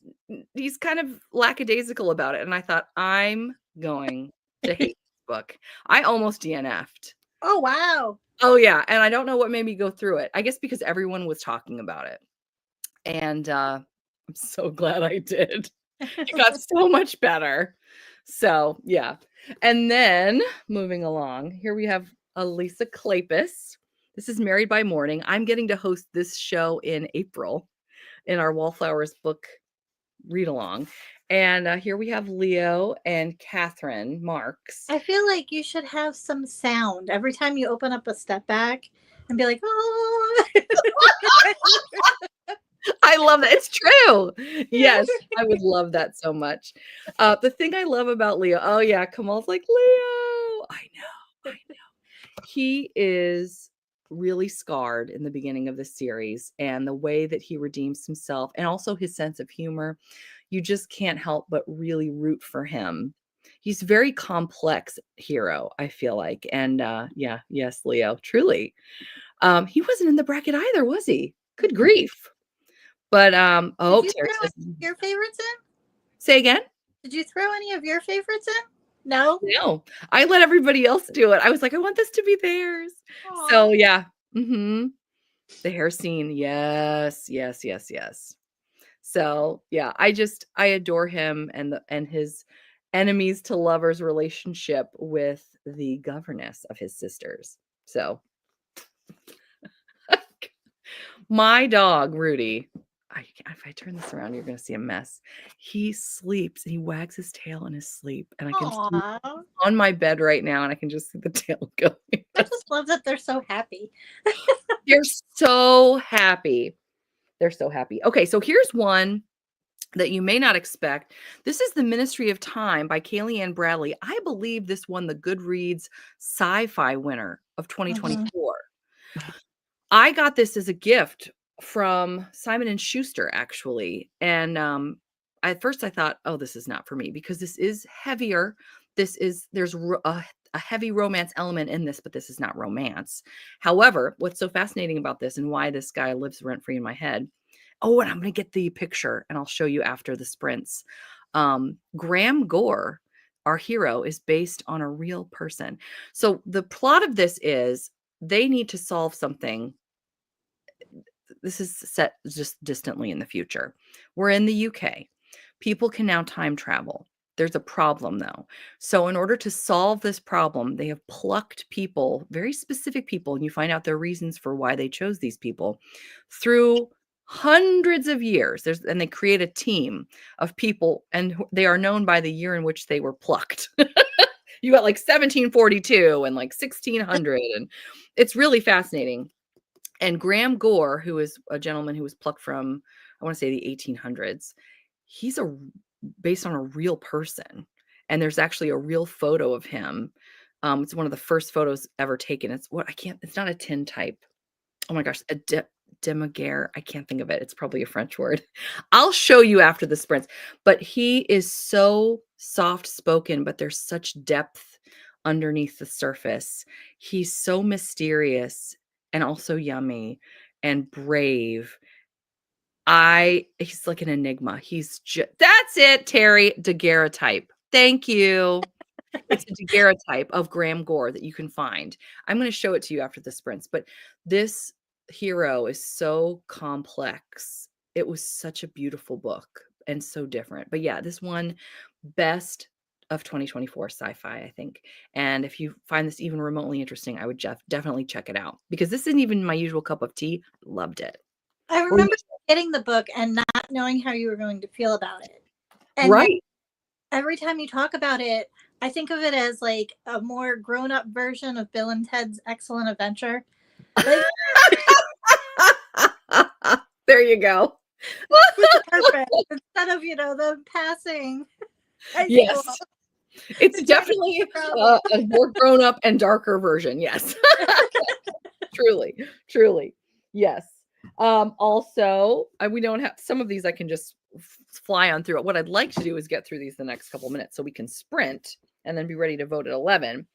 kind of lackadaisical about it, and I thought, "I'm going to hate this book." I almost DNF'd. Oh, wow. Oh, yeah, and I don't know what made me go through it. I guess because everyone was talking about it, and, I'm so glad I did. It got so much better. So, yeah. And then, moving along, here we have Elisa Kleypas. This is Married by Morning. I'm getting to host this show in April in our Wallflowers book read along. And here we have Leo and Catherine Marks. I feel like you should have some sound every time you open up a step back and be like, oh. I love that. It's true. Yes, I would love that so much. The thing I love about Leo, oh yeah, Kamal's like, Leo. I know. He is really scarred in the beginning of the series, and the way that he redeems himself and also his sense of humor, you just can't help but really root for him. He's a very complex hero, I feel like. And yeah, yes, Leo, truly. He wasn't in the bracket either, was he? Good grief. But oh, Did you Terry throw says, any of your favorites in? say again. Did you throw any of your favorites in? No. No, I let everybody else do it. I was like, I want this to be theirs. So Aw. yeah. The hair scene. Yes, yes, yes, yes. So yeah, I adore him and his enemies to lovers relationship with the governess of his sisters. So my dog, Rudy, if I turn this around, you're going to see a mess. He sleeps and he wags his tail in his sleep. And I can see Aw. on my bed right now and I can just see the tail going. I just love that they're so happy. They're so happy. They're so happy. Okay, so here's one that you may not expect. This is The Ministry of Time by Kaylee Ann Bradley. I believe this won the Goodreads Sci-Fi winner of 2024. I got this as a gift from Simon and Schuster, actually. And at first I thought, oh, this is not for me because this is heavier. There's a heavy romance element in this, but this is not romance. However, what's so fascinating about this and why this guy lives rent free in my head. Oh, and I'm going to get the picture and I'll show you after the sprints. Graham Gore, our hero, is based on a real person. So the plot of this is they need to solve something. This is set just distantly in the future. We're in the UK. People can now time travel. There's a problem though. So in order to solve this problem, they have plucked people, very specific people, and you find out their reasons for why they chose these people through hundreds of years. And they create a team of people, and they are known by the year in which they were plucked. You got like 1742 and like 1600, and it's really fascinating. And Graham Gore, who is a gentleman who was plucked from, I want to say the 1800s, he's based on a real person. And there's actually a real photo of him. It's one of the first photos ever taken. It's not a tintype. Oh my gosh, a demaguer. I can't think of it. It's probably a French word. I'll show you after the sprints. But he is so soft spoken, but there's such depth underneath the surface. He's so mysterious and also yummy and brave. He's like an enigma. That's it, Terry, daguerreotype. Thank you. It's a daguerreotype of Graham Gore that you can find. I'm going to show it to you after the sprints, but this hero is so complex it was such a beautiful book and so different. But yeah, this one, best of 2024 sci-fi, I think. And if you find this even remotely interesting, I would definitely check it out, because this isn't even my usual cup of tea. Loved it. I remember getting the book and not knowing how you were going to feel about it. And Right. every time you talk about it, I think of it as like a more grown-up version of Bill and Ted's Excellent Adventure. Like, there you go. with the purpose instead of, them passing. Yes. It's definitely a more grown up and darker version. Yes. Truly, truly. Yes. Also, we don't have some of these. I can just fly on through it. What I'd like to do is get through these the next couple minutes so we can sprint and then be ready to vote at 11.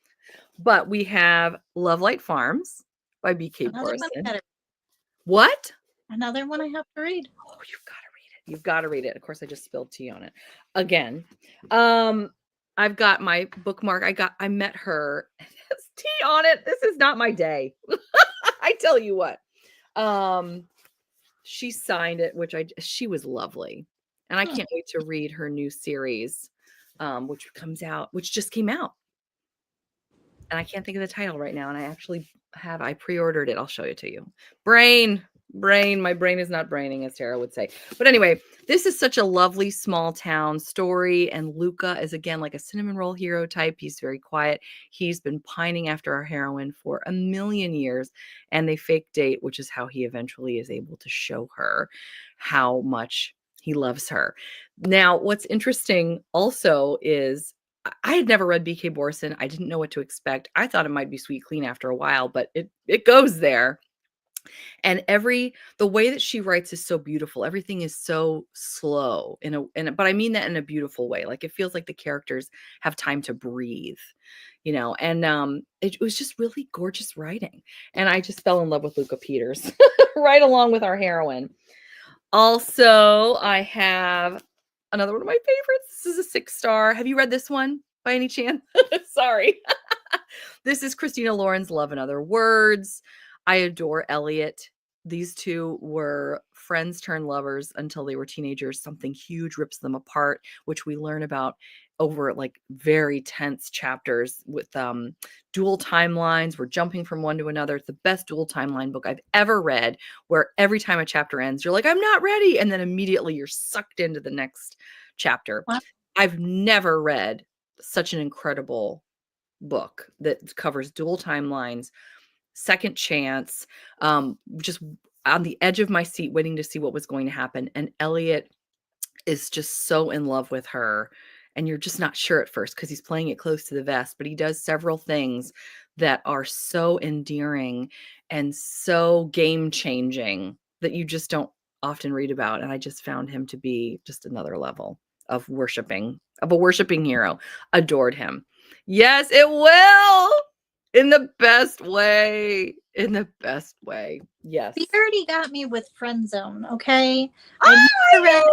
But we have Love Light Farms by B.K. Borison. What? Another one I have to read. Oh, you've got to read it. You've got to read it. Of course, I just spilled tea on it again. I've got my bookmark. I met her. There's tea on it. This is not my day. I tell you what. She signed it, she was lovely. And I can't wait to read her new series, which just came out. And I can't think of the title right now. And I pre-ordered it. I'll show it to you. Brain. My brain is not braining, as Tara would say. But anyway, this is such a lovely small town story. And Luca is, again, like a cinnamon roll hero type. He's very quiet. He's been pining after our heroine for a million years. And they fake date, which is how he eventually is able to show her how much he loves her. Now, what's interesting also is I had never read B.K. Borison. I didn't know what to expect. I thought it might be sweet clean after a while, but it goes there. And the way that she writes is so beautiful. Everything is so slow but I mean that in a beautiful way. Like, it feels like the characters have time to breathe, and it was just really gorgeous writing. And I just fell in love with Luca Peters right along with our heroine. Also, I have another one of my favorites. This is a 6-star. Have you read this one by any chance? Sorry. This is Christina Lauren's Love in Other Words. I adore Elliot. These two were friends turned lovers until they were teenagers. Something huge rips them apart, which we learn about over like very tense chapters with dual timelines. We're jumping from one to another. It's the best dual timeline book I've ever read, where every time a chapter ends, you're like, I'm not ready. And then immediately you're sucked into the next chapter. What? I've never read such an incredible book that covers dual timelines, second chance, just on the edge of my seat waiting to see what was going to happen. And Elliot is just so in love with her, and you're just not sure at first because he's playing it close to the vest, but he does several things that are so endearing and so game changing that you just don't often read about. And I just found him to be just another level of a worshiping hero. Adored him. Yes, it will. In the best way. In the best way. Yes. You already got me with Friend Zone, okay? I read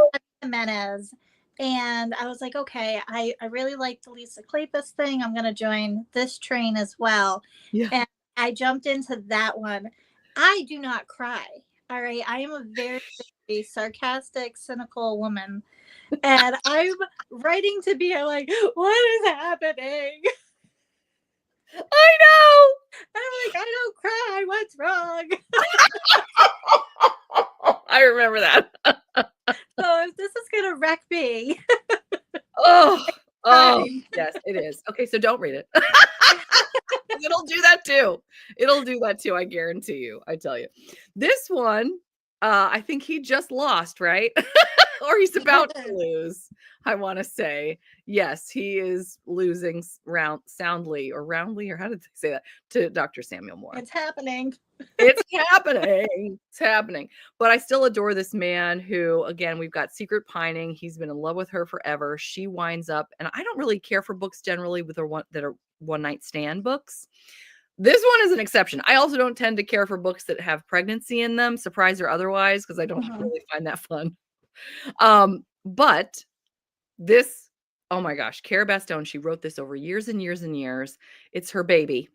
Jimenez, and I was like, okay, I really like the Lisa Kleypas thing. I'm going to join this train as well. Yeah. And I jumped into that one. I do not cry, all right? I am a very, very sarcastic, cynical woman. And I'm writing to be like, what is happening? I know. And I'm like, I don't cry. What's wrong? I remember that. So if this is going to wreck me. Oh, yes, it is. Okay, so don't read it. It'll do that too. I guarantee you. I tell you. This one, I think he just lost, right? Or he's about to lose, I want to say. Yes, he is losing soundly or roundly, or how did they say that, to Dr. Samuel Moore. It's happening. It's happening. It's happening. But I still adore this man who, again, we've got secret pining. He's been in love with her forever. She winds up, and I don't really care for books generally that are one-night stand books. This one is an exception. I also don't tend to care for books that have pregnancy in them, surprise or otherwise, because I don't really find that fun. But this, oh my gosh, Cara Bastone, she wrote this over years and years and years. It's her baby.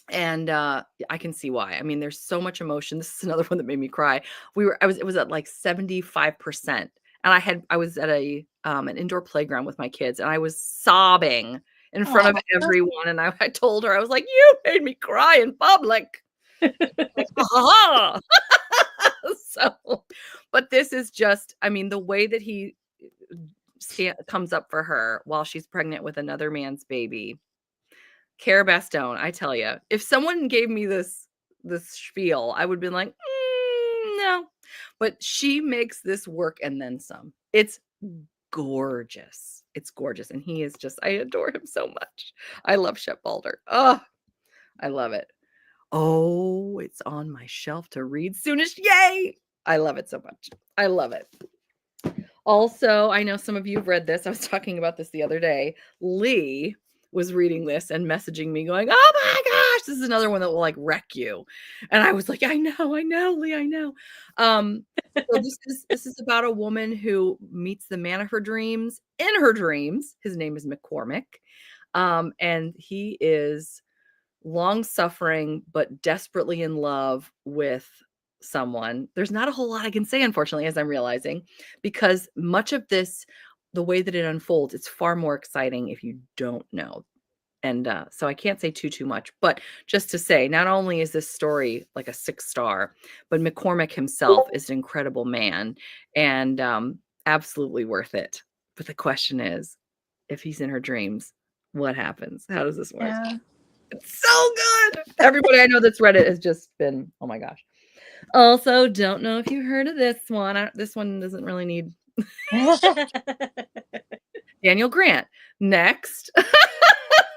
And I can see why. I mean, there's so much emotion. This is another one that made me cry. It was at like 75%. And I was at an indoor playground with my kids, and I was sobbing in front of Oh, everyone. And I told her, I was like, "You made me cry in public." Like, "Ha ha." So, but this is just, I mean, the way that he comes up for her while she's pregnant with another man's baby. Cara Bastone, I tell you, if someone gave me this spiel, I would be like, no. But she makes this work and then some. It's gorgeous. It's gorgeous. And he is just, I adore him so much. I love Shep Balder. Oh, I love it. Oh, it's on my shelf to read soonish. Yay! I love it so much. I love it. Also, I know some of you have read this. I was talking about this the other day. Lee was reading this and messaging me going, "Oh my gosh, this is another one that will like wreck you." And I was like, I know, Lee, I know. So this is about a woman who meets the man of her dreams in her dreams. His name is McCormick. And he is long-suffering but desperately in love with someone. There's not a whole lot I can say, unfortunately, as I'm realizing, because much of this, the way that it unfolds, it's far more exciting if you don't know. And so I can't say too much, but just to say, not only is this story like a 6-star, but McCormick himself is an incredible man and absolutely worth it. But the question is, if he's in her dreams, what happens? How does this work? yeah. It's so good. Everybody I know that's read it has just been, oh my gosh. Also, don't know if you heard of this one. This one doesn't really need Daniel Grant. Next.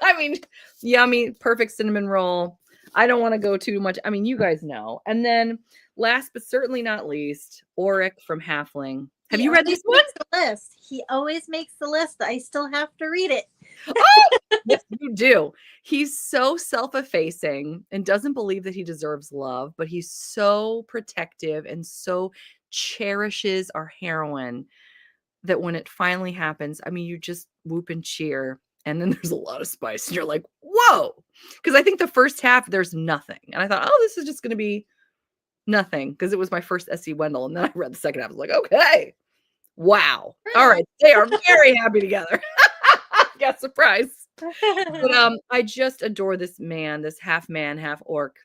I mean, yummy, perfect cinnamon roll. I don't want to go too much. I mean, you guys know. And then last but certainly not least, Auric from Halfling. Have you read this one? List. He always makes the list. I still have to read it. Oh, yes, you do. He's so self-effacing and doesn't believe that he deserves love, but he's so protective and so cherishes our heroine that when it finally happens, I mean, you just whoop and cheer. And then there's a lot of spice. And you're like, whoa. Because I think the first half, there's nothing. And I thought, oh, this is just going to be nothing. Because it was my first S.E. Wendell. And then I read the second half. I was like, okay. Wow. All right. They are very happy together. Yeah, surprise. But I just adore this man, this half man, half orc,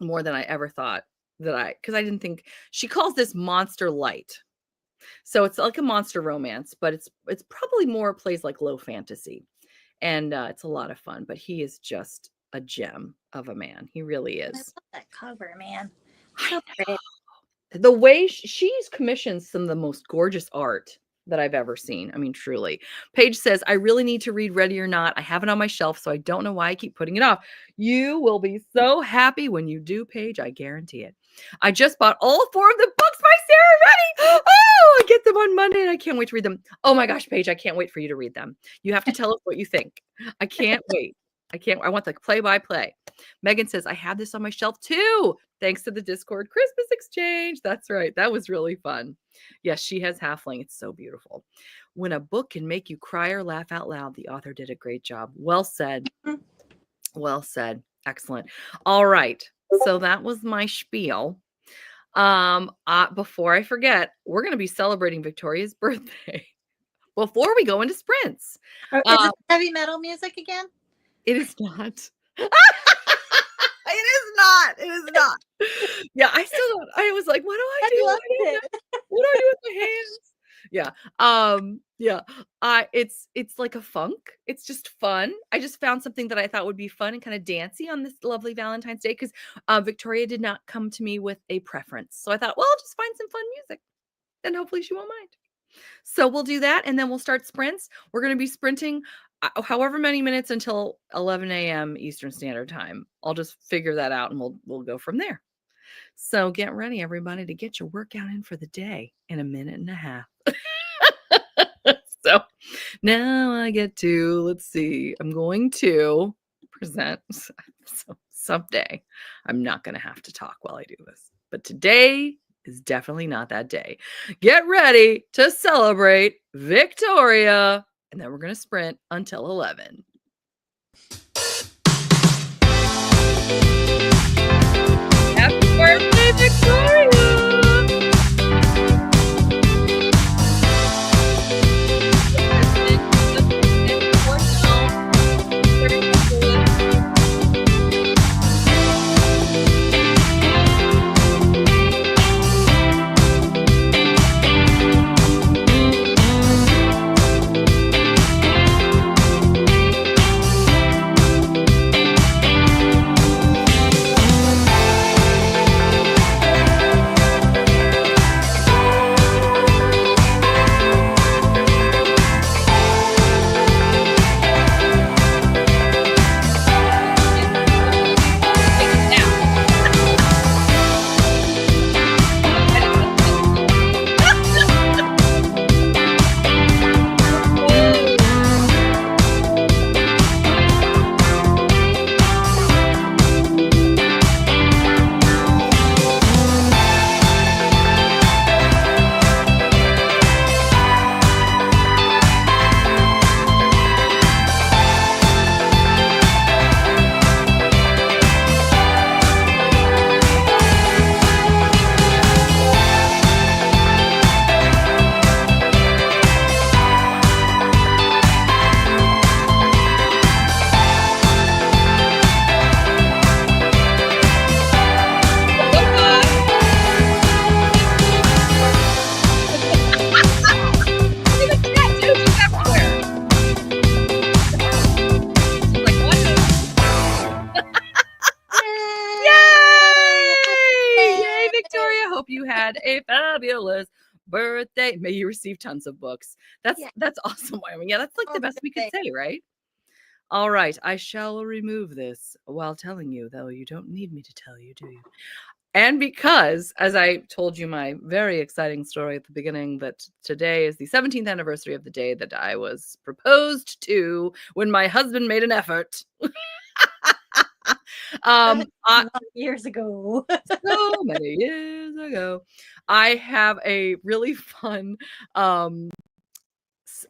more than I ever thought because I didn't think she calls this monster light. So it's like a monster romance, but it's probably more plays like low fantasy. And it's a lot of fun, but he is just a gem of a man. He really is. I love that cover, man. So the way she's commissioned some of the most gorgeous art that I've ever seen. I mean, truly. Paige says, I really need to read Ready or Not. I have it on my shelf, so I don't know why I keep putting it off. You will be so happy when you do, Paige. I guarantee it. I just bought all 4 of the books by Sarah Reddy. Oh, I get them on Monday and I can't wait to read them. Oh my gosh, Paige, I can't wait for you to read them. You have to tell us what you think. I can't wait. I want the play-by-play. Megan says, I have this on my shelf too. Thanks to the Discord Christmas exchange. That's right. That was really fun. Yes, she has Halfling. It's so beautiful. When a book can make you cry or laugh out loud, the author did a great job. Well said. Well said. Excellent. All right. So that was my spiel. Before I forget, we're going to be celebrating Victoria's birthday before we go into sprints. Is it heavy metal music again? It is not. It is not. It is not. Yeah, I still don't. I was like, what do I do? What do I do with my hands? Yeah. Yeah. It's like a funk. It's just fun. I just found something that I thought would be fun and kind of dancey on this lovely Valentine's Day because Victoria did not come to me with a preference. So I thought, well, I'll just find some fun music. And hopefully she won't mind. So we'll do that and then we'll start sprints. We're going to be sprinting however many minutes until 11 a.m. Eastern Standard Time. I'll just figure that out and we'll go from there. So get ready, everybody, to get your workout in for the day in a minute and a half. So now I get to, let's see, I'm going to present. So someday I'm not going to have to talk while I do this. But today is definitely not that day. Get ready to celebrate Victoria. And then we're going to sprint until 11. birthday, Victoria! Hope you had a fabulous birthday. May you receive tons of books. That's awesome, Wyoming. Yeah, that's like the best we could say, right? All right, I shall remove this while telling you, though you don't need me to tell you, do you? And because, as I told you my very exciting story at the beginning, that today is the 17th anniversary of the day that I was proposed to when my husband made an effort. Years ago. So many years ago. I have a really fun, oh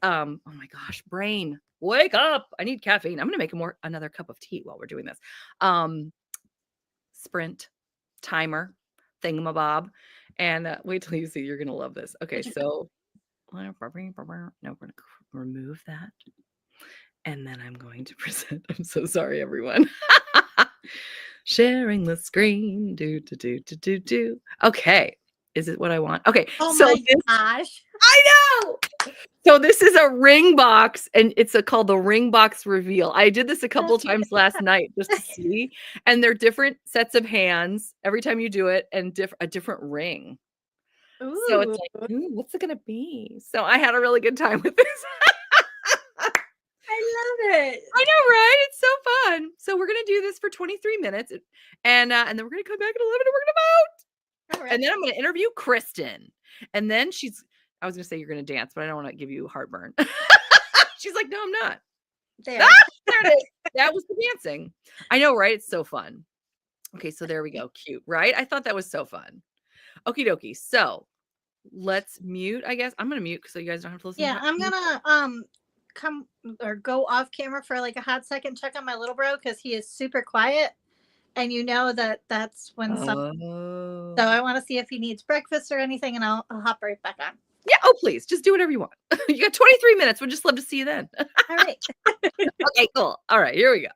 my gosh, brain, wake up. I need caffeine. I'm going to make another cup of tea while we're doing this. Sprint timer thingamabob. And wait till you see, you're going to love this. Okay, so no, we're going to remove that. And then I'm going to present. I'm so sorry, everyone. Sharing the screen. Do. Okay. Is it what I want? Okay. Oh so my gosh. I know. So this is a ring box, and it's called the ring box reveal. I did this a couple times last night just to see, and they're different sets of hands every time you do it, and a different ring. Ooh. So it's like, what's it gonna be? So I had a really good time with this. I love it. I know, right? It's so fun. So we're gonna do this for 23 minutes, and then we're gonna come back at 11 and we're gonna vote. Right. And then I'm gonna interview Kristin, and then I was gonna say you're gonna dance, but I don't want to give you heartburn. She's like, no, I'm not. There it is. That was the dancing. I know, right? It's so fun. Okay, so there we go. Cute, right? I thought that was so fun. Okie dokie. So let's mute, I guess. I'm gonna mute so you guys don't have to listen. Yeah, I'm gonna come or go off camera for like a hot second, check on my little bro because he is super quiet, and you know that's when so I want to see if he needs breakfast or anything, and I'll hop right back on. Yeah, oh please, just do whatever you want. You got 23 minutes. We'd just love to see you then. All right. Okay, cool. All right, here we go.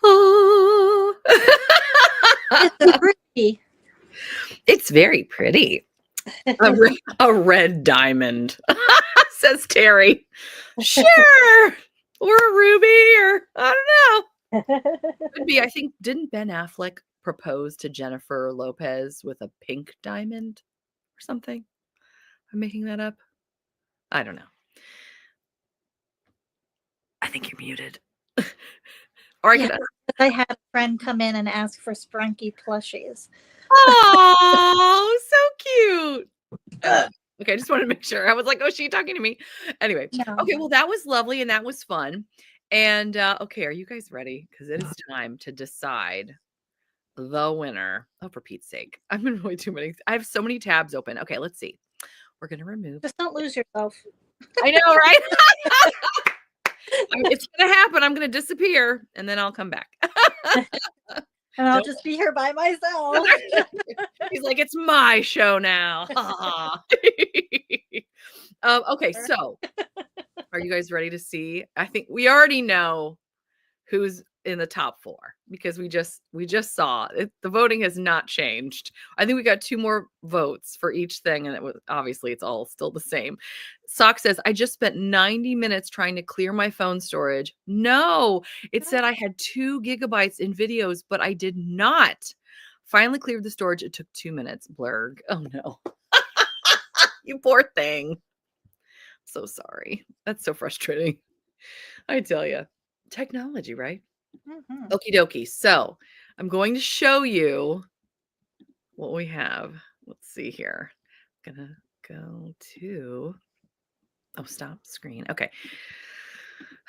Oh. It's pretty. It's very pretty. A red diamond, says Terry. Sure. Or a ruby, or I don't know. Could be. I think, didn't Ben Affleck propose to Jennifer Lopez with a pink diamond or something? I'm making that up. I don't know. I think you're muted. Or I could. I had a friend come in and ask for Sprunky plushies. Oh, so cute. Okay, I just wanted to make sure. I was like, oh, is she talking to me? Anyway, No. okay, well, that was lovely and that was fun. And okay, are you guys ready? Because it is time to decide the winner. Oh, for Pete's sake. I'm in really too many. I have so many tabs open. Okay, let's see. We're going to remove. Just don't lose yourself. I know, right? It's going to happen. I'm going to disappear and then I'll come back. And I'll just be here by myself. He's like, it's my show now. Okay, so are you guys ready to see? I think we already know who's in the top 4 because we just saw it. The voting has not changed. I think we got 2 more votes for each thing, and it was obviously it's all still the same. Sock says, I just spent 90 minutes trying to clear my phone storage. No, it said I had 2 gigabytes in videos, but I did not. Finally cleared the storage. It took 2 minutes. Blurg. Oh no. You poor thing. So sorry. That's so frustrating. I tell you. Technology, right? Mm-hmm. Okie dokie. So I'm going to show you what we have. Let's see here. I'm gonna go to stop screen. Okay.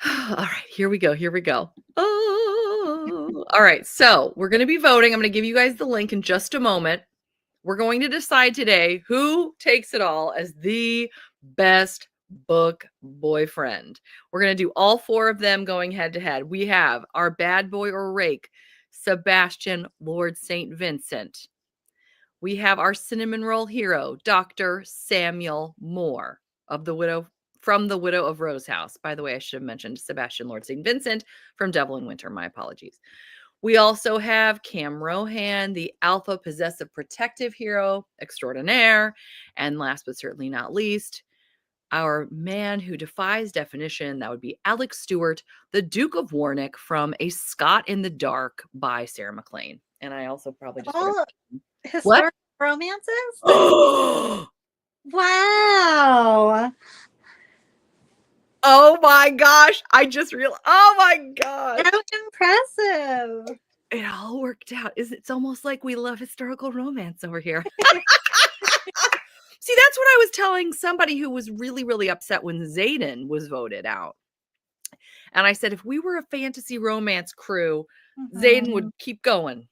All right, here we go. Here we go. Oh, all right. So we're going to be voting. I'm going to give you guys the link in just a moment. We're going to decide today who takes it all as the best book boyfriend. We're going to do all 4 of them going head to head. We have our bad boy or rake, Sebastian Lord St. Vincent. We have our cinnamon roll hero, Dr. Samuel Moore from the Widow of Rose House. By the way, I should have mentioned Sebastian Lord St. Vincent from Devil in Winter. My apologies. We also have Cam Rohan, the alpha possessive protective hero extraordinaire. And last but certainly not least, our man who defies definition. That would be Alex Stewart, the Duke of Warwick from A Scot in the Dark by Sarah MacLean. And I also probably just historical romances? Wow. Oh my gosh. I just realized. Oh my gosh. How impressive. It all worked out. It's almost like we love historical romance over here. See, that's what I was telling somebody who was really, really upset when Xaden was voted out. And I said, if we were a fantasy romance crew, Xaden would keep going,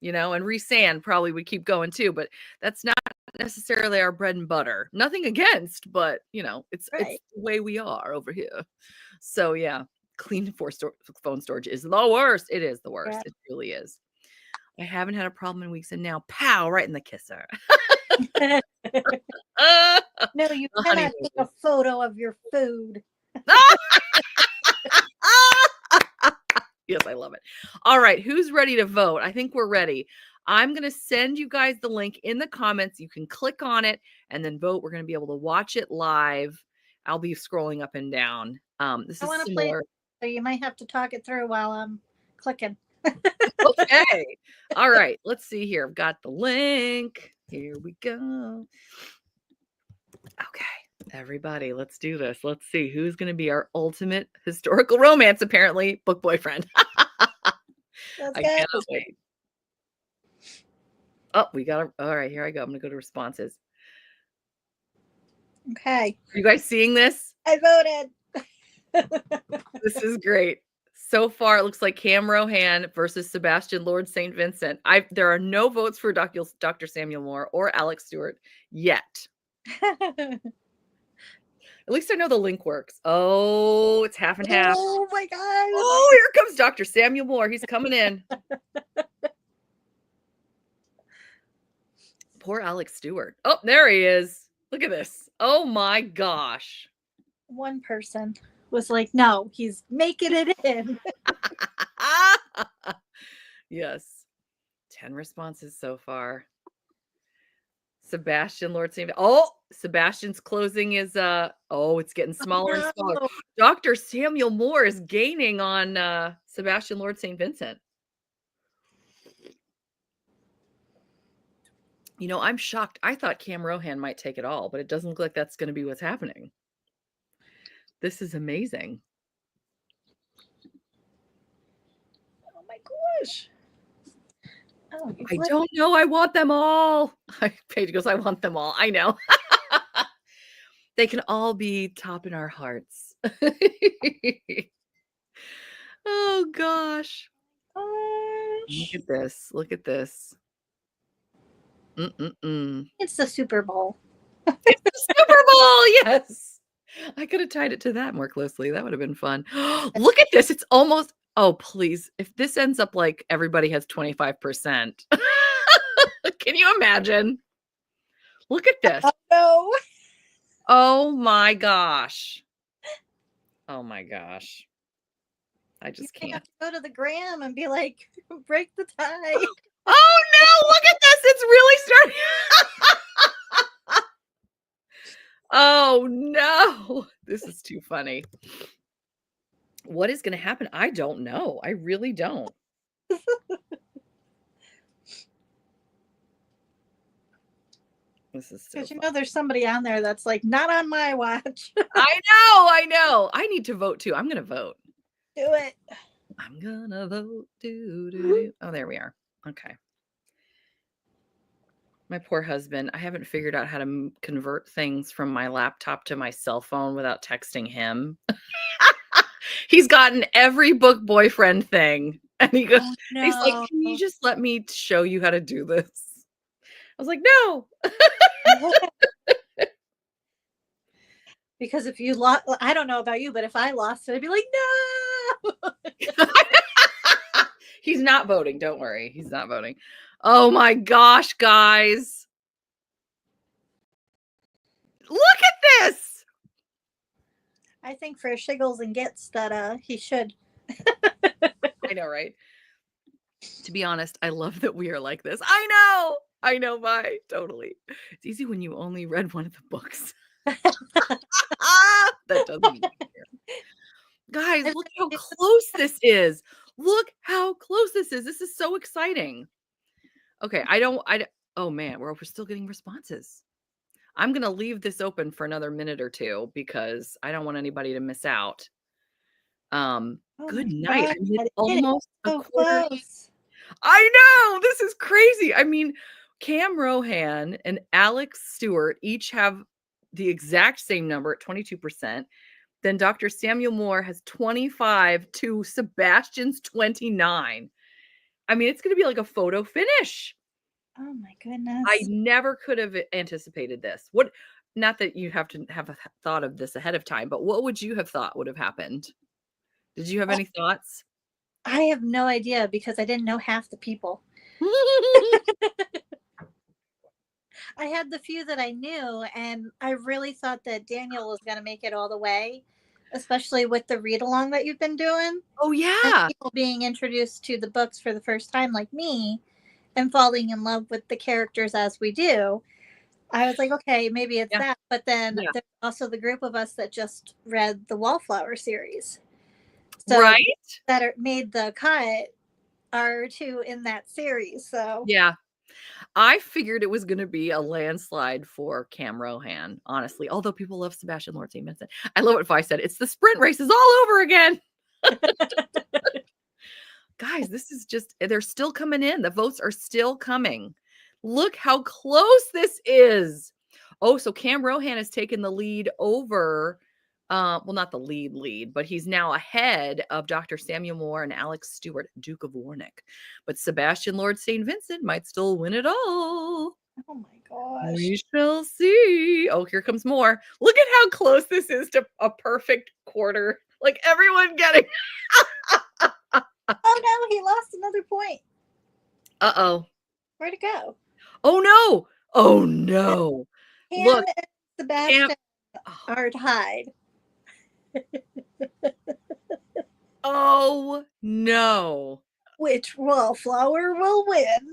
and Rhysand probably would keep going too. But that's not necessarily our bread and butter. Nothing against, but it's the way we are over here. So yeah, clean phone storage is the worst. It is the worst. Yeah. It really is. I haven't had a problem in weeks, and now, pow, right in the kisser. No, you cannot take a photo of your food. Yes, I love it. All right, who's ready to vote? I think we're ready. I'm going to send you guys the link in the comments. You can click on it and then vote. We're going to be able to watch it live. I'll be scrolling up and down. This is similar. So you might have to talk it through while I'm clicking. Okay. All right. Let's see here. I've got the link. Here we go. Okay. Everybody, let's do this. Let's see who's going to be our ultimate historical romance, apparently, book boyfriend. I cannot wait. Oh, we got it. All right, here I go. I'm going to go to responses. Okay. Are you guys seeing this? I voted. This is great. So far, it looks like Cam Rohan versus Sebastian Lord St. Vincent. There are no votes for Dr. Samuel Moore or Alex Stewart yet. At least I know the link works. Oh, it's half and half. Oh my God. Oh, here comes Dr. Samuel Moore. He's coming in. Poor Alex Stewart. Oh, there he is. Look at this. Oh my gosh. One person was like, no, he's making it in. Yes. 10 responses so far. Sebastian Lord St. Oh, Sebastian's closing is it's getting smaller and smaller. No. Dr. Samuel Moore is gaining on Sebastian Lord St. Vincent. You know, I'm shocked. I thought Cam Rohan might take it all, but it doesn't look like that's going to be what's happening. This is amazing. Oh my gosh. Oh, I don't know. I want them all. Paige goes, I want them all. I know. They can all be top in our hearts. Oh gosh. Look at this. Look at this. It's the Super Bowl. It's the Super Bowl. Yes. I could have tied it to that more closely. That would have been fun. Look at this. It's almost, oh, please. If this ends up like everybody has 25%, can you imagine? Look at this. Oh no. Oh my gosh. Oh my gosh. I just You can't. have to go to the gram and be like, break the tie. Oh no, look at this. It's really starting. Oh no. This is too funny. What is going to happen? I don't know. I really don't. This is so Because fun. there's somebody on there that's like, not on my watch. I know. I need to vote too. I'm going to vote. Do it. I'm going to vote. Do. Oh, there we are. Okay. My poor husband. I haven't figured out how to convert things from my laptop to my cell phone without texting him. He's gotten every book boyfriend thing. And he goes, Oh, no. he's like, can you just let me show you how to do this? I was like, no. Because if you lost, I don't know about you, but if I lost it, I'd be like, no. He's not voting. Don't worry. He's not voting. Oh my gosh, guys. Look at this. I think for shiggles and gets that he should. I know, right? To be honest, I love that we are like this. I know, bye. Totally. It's easy when you only read one of the books. That doesn't mean guys, look how close this is. Look how close this is. This is so exciting. Okay, oh man, we're still getting responses. I'm going to leave this open for another minute or two because I don't want anybody to miss out. Good night. God, I mean, it's almost so a quarter. close. I know. This is crazy. I mean, Cam Rohan and Alex Stewart each have the exact same number at 22%. Then Dr. Samuel Moore has 25 to Sebastian's 29. I mean, it's going to be like a photo finish. Oh my goodness. I never could have anticipated this. Not that you have to have thought of this ahead of time, but what would you have thought would have happened? Did you have any thoughts? I have no idea because I didn't know half the people. I had the few that I knew, and I really thought that Daniel was going to make it all the way, especially with the read along that you've been doing. Oh, yeah. And people being introduced to the books for the first time, like me, and falling in love with the characters as we do. I was like, okay, maybe it's that. But then there's also the group of us that just read the Wallflower series. So right? That made the cut are two in that series. So yeah. I figured it was going to be a landslide for Cam Rohan, honestly. Although people love Sebastian Lord St. Vincent. I love what Vi said. It's the sprint races all over again. Guys, this is just, they're still coming in. The votes are still coming. Look how close this is. Oh, so Cam Rohan has taken the lead over, well, not the lead, but he's now ahead of Dr. Samuel Moore and Alex Stewart, Duke of Warwick. But Sebastian Lord St. Vincent might still win it all. oh my gosh. We shall see. Oh, here comes more. Look at how close this is to a perfect quarter. Like everyone getting. Oh no, he lost another point. Uh-oh. Where'd it go? Oh no. Oh no. Cam Look, and Sebastian are tied. Oh no. Which wallflower will win?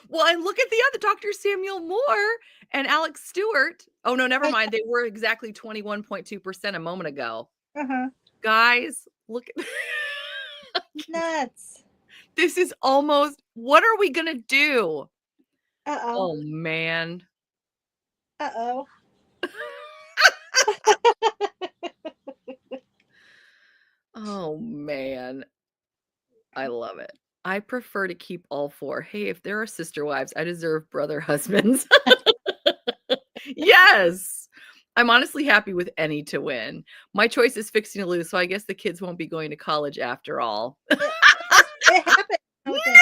Well, and look at the other Dr. Samuel Moore and Alex Stewart. Oh, no, never mind. They were exactly 21.2% a moment ago. Uh-huh. Guys, look at Nuts. this is almost, what are we going to do? Uh-oh. Oh, man. Uh-oh. Oh, man. I love it. I prefer to keep all four. Hey, if there are sister wives, I deserve brother husbands. Yes. I'm honestly happy with any to win. My choice is fixing to lose, so I guess the kids won't be going to college after all. It happened. Okay.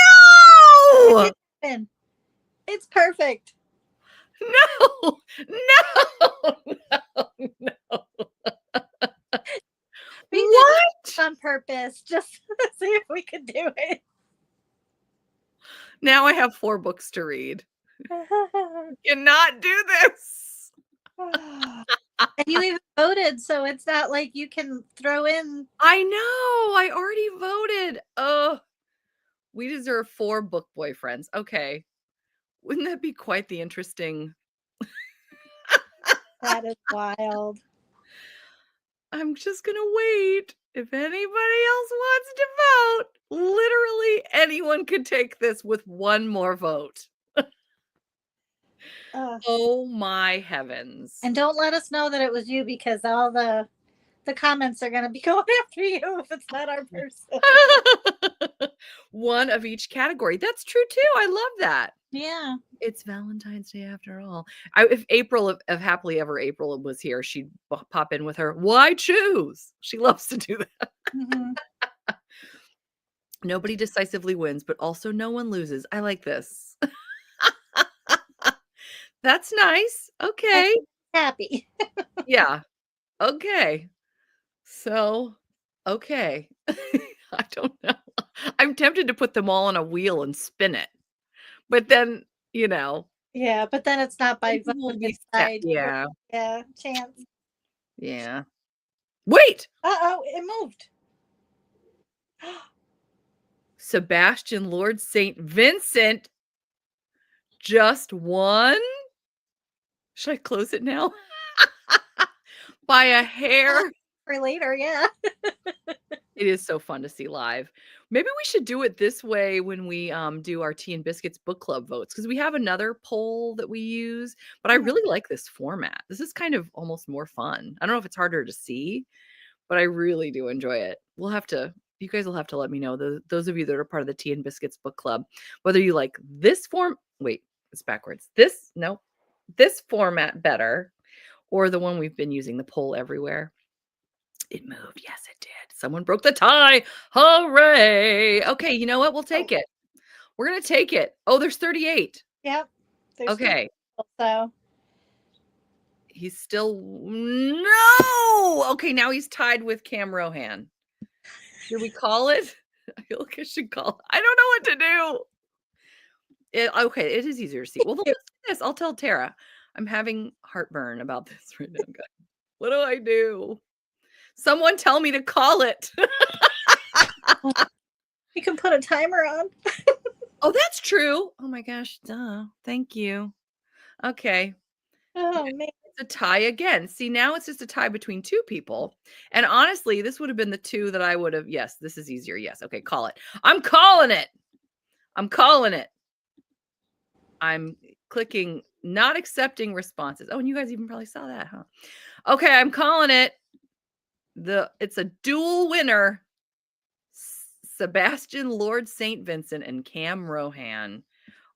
No! It happened. It's perfect. No! No! No! No! We did What? it on purpose, just to see if we could do it. Now I have 4 books to read. Cannot do this. And you even voted, so it's not like you can throw in. I know. I already voted. Oh, we deserve 4 book boyfriends. Okay. Wouldn't that be quite the interesting? That is wild. I'm just going to wait. If anybody else wants to vote, literally anyone could take this with one more vote. Oh my heavens. And don't let us know that it was you, because all the comments are going to be going after you if it's not our person. One of each category. That's true too. I love that. Yeah. It's Valentine's Day after all. If April of Happily Ever April was here, she'd pop in with her "Why choose?" She loves to do that. Mm-hmm. Nobody decisively wins, but also no one loses. I like this. That's nice. Okay. Happy. Yeah. Okay. So, okay. I don't know. I'm tempted to put them all on a wheel and spin it. But then, Yeah, but then it's not by people will be side. yeah. Yeah, chance. Yeah. Wait! Uh-oh, it moved. Sebastian Lord St. Vincent just won? Should I close it now? By a hair. For later, yeah. It is so fun to see live. Maybe we should do it this way when we do our Tea and Biscuits book club votes, because we have another poll that we use, but I really like this format. This is kind of almost more fun. I don't know if it's harder to see, but I really do enjoy it. You guys will have to let me know, those of you that are part of the Tea and Biscuits book club, whether you like this wait, it's backwards. This format better, or the one we've been using, the poll everywhere. It moved. Yes, it did. Someone broke the tie. Hooray. Okay, you know what? We'll take it. We're going to take it. Oh, there's 38. Yep. Okay. So He's still no. Okay, now he's tied with Cam Rohan. Should we call it? I feel like I should call. I don't know what to do. Okay, it is easier to see. Well, let's do this. I'll tell Tara. I'm having heartburn about this right now, guys. What do I do? Someone tell me to call it. you can put a timer on. Oh, that's true. Oh my gosh. Duh. Thank you. Okay. Oh, man. It's a tie again. See, now it's just a tie between 2 people. And honestly, this would have been the 2 that I would have. Yes, this is easier. Yes. Okay, call it. I'm calling it. I'm calling it. I'm clicking not accepting responses. Oh, and you guys even probably saw that, huh? Okay, I'm calling it. It's a dual winner. Sebastian Lord St. Vincent and Cam Rohan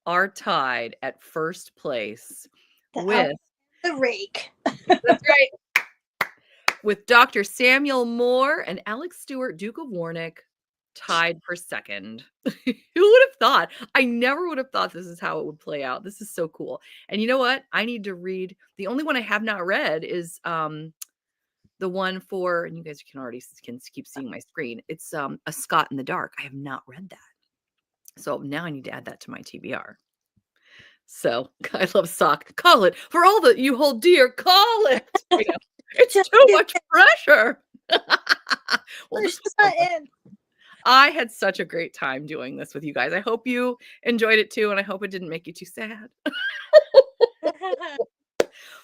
are tied at first place with the rake. That's right. With Dr. Samuel Moore and Alex Stewart, Duke of Warwick, tied for second. Who would have thought? I never would have thought this is how it would play out. This is so cool. And you know what? I need to read. The only one I have not read is the one for, and you guys can keep seeing my screen. It's A Scot in the Dark. I have not read that. So now I need to add that to my TBR. So I love sock. Call it. For all that you hold dear, call it. It's too much pressure. Well, Or this she's was so not fun. in. I had such a great time doing this with you guys. I hope you enjoyed it too, and I hope it didn't make you too sad.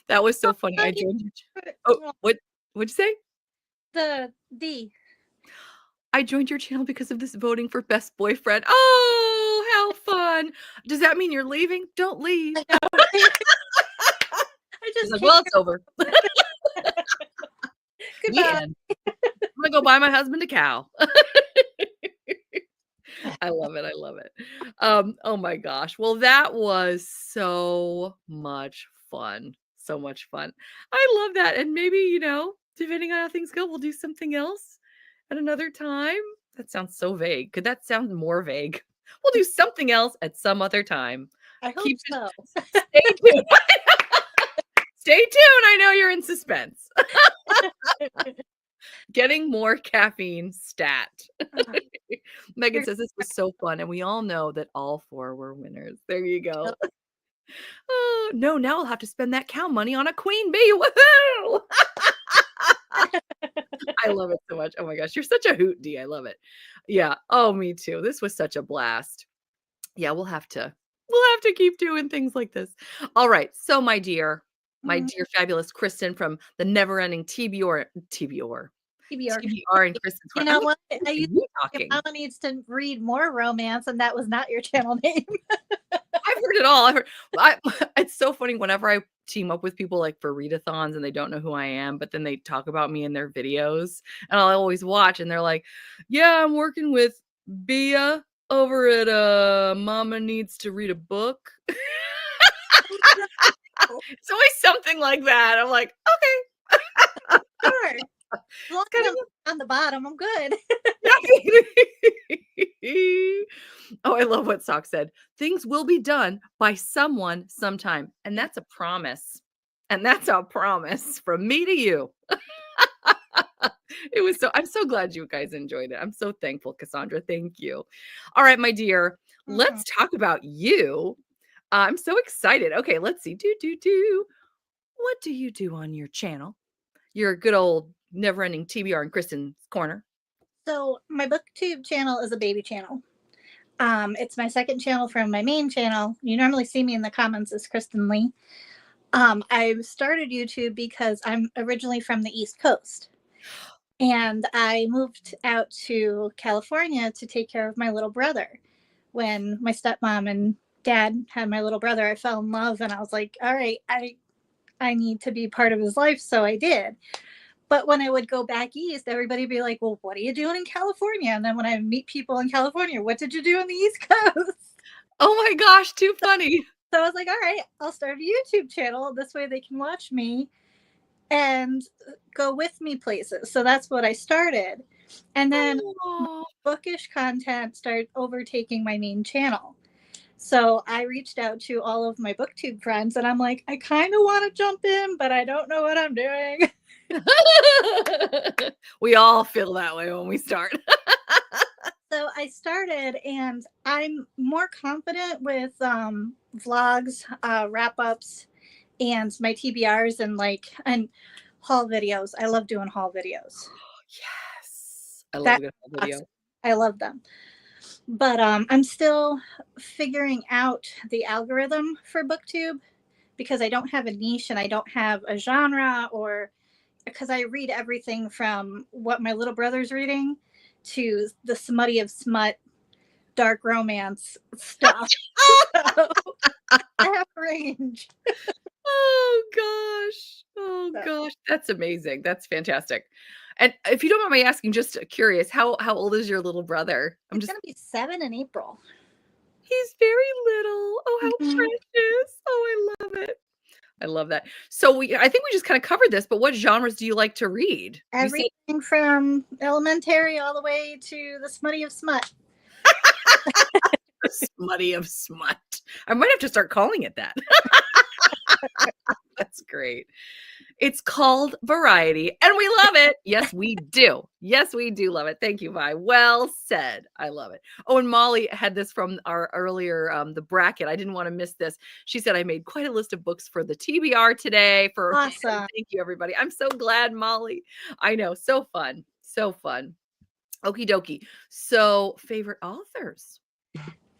That was so funny. I joined your Oh, what'd you say? The I joined your channel because of this voting for best boyfriend. Oh, how fun. Does that mean you're leaving? Don't leave. I know. I She's just like, can't. well, it's over. The Goodbye. end. I'm gonna go buy my husband a cow. I love it. I love it. Oh my gosh. Well, that was so much fun. So much fun. I love that. And maybe, depending on how things go, we'll do something else at another time. That sounds so vague. Could that sound more vague? We'll do something else at some other time. I hope Keep so. Stay tuned. Stay tuned. I know you're in suspense. Getting more caffeine stat. Megan says this was so fun, and we all know that all 4 were winners. There you go. Oh, no, now I'll have to spend that cow money on a queen bee. Woohoo! I love it so much. Oh my gosh, you're such a hoot, D. I love it. Yeah. Oh, me too. This was such a blast. Yeah, we'll have to keep doing things like this. All right. So, my dear fabulous Kristin from the never ending TBR and Kristin's You Corner. know I'm what? like, I "What are used you to say talking?" Mama needs to read more romance, and that was not your channel name. I've heard it all. I've heard I it's so funny whenever I team up with people like for readathons and they don't know who I am, but then they talk about me in their videos and I'll always watch and they're like, "Yeah, I'm working with Bia over at Mama Needs to Read a Book." It's always something like that. I'm like, "Okay." Sure. As long Kind as of I'm on the bottom, I'm good. Oh, I love what Sock said. Things will be done by someone sometime. And that's a promise. And that's a promise from me to you. I'm so glad you guys enjoyed it. I'm so thankful, Cassandra. Thank you. All right, my dear, let's talk about you. I'm so excited. Okay, let's see. What do you do on your channel? Your good old never ending TBR in Kristin's Corner. So my booktube channel is a baby channel. It's my second channel from my main channel. You normally see me in the comments as Kristin Leigh. I started YouTube because I'm originally from the East Coast. And I moved out to California to take care of my little brother. When my stepmom and dad had my little brother, I fell in love and I was like, all right, I need to be part of his life. So I did. But when I would go back east, everybody would be like, well, what are you doing in California? And then when I meet people in California, what did you do on the East Coast? Oh my gosh, too funny. So I was like, all right, I'll start a YouTube channel. This way they can watch me and go with me places. So that's what I started. And then Oh. bookish content started overtaking my main channel. So I reached out to all of my booktube friends and I'm like, I kind of want to jump in, but I don't know what I'm doing. We all feel that way when we start. So I started and I'm more confident with vlogs, wrap-ups, and my TBRs and haul videos. I love doing haul videos. Yes. I love That a good haul video. awesome. I love them. But I'm still figuring out the algorithm for BookTube because I don't have a niche and I don't have a genre, or because I read everything from what my little brother's reading to the smutty of smut, dark romance stuff. So I have range. Oh gosh. Oh gosh. That's amazing. That's fantastic. And if you don't mind me asking, just curious, how old is your little brother? He's going to be 7 in April. He's very little. Oh, how Mhm. precious. Oh, I love it. I love that. So I think we just kind of covered this, but what genres do you like to read? You said Everything from elementary all the way to the smutty of smut. smutty of smut. I might have to start calling it that. That's great. It's called variety, and we love it. Yes, we do. Yes, we do love it. Thank you, Vi. Well said. I love it. Oh, and Molly had this from our earlier, the bracket. I didn't want to miss this. She said, I made quite a list of books for the TBR today. Awesome. Thank you, everybody. I'm so glad, Molly. I know. So fun. So fun. Okie dokie. So, favorite authors?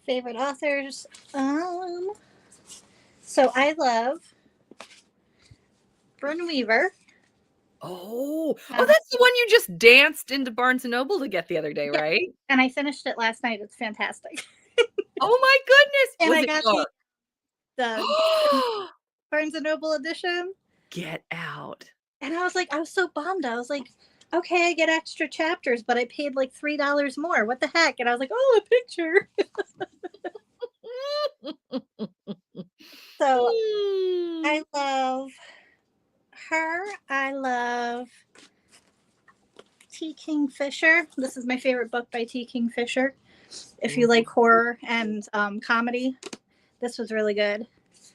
Favorite authors. Um, so I love Bryn Weaver. Oh, Uh, that's the one you just danced into Barnes& and Noble to get the other day, yeah, right? and I finished it last night. It's fantastic. Oh my goodness. And Was I it got dark? the Barnes and Noble edition. Get out. And I was like, I was so bummed. I was like, okay, I get extra chapters, but I paid like $3 more. What the heck? And I was like, oh, a picture. So Mm. I love her. I love T. Kingfisher. This is my favorite book by T. Kingfisher. If you like horror and comedy, this was really good.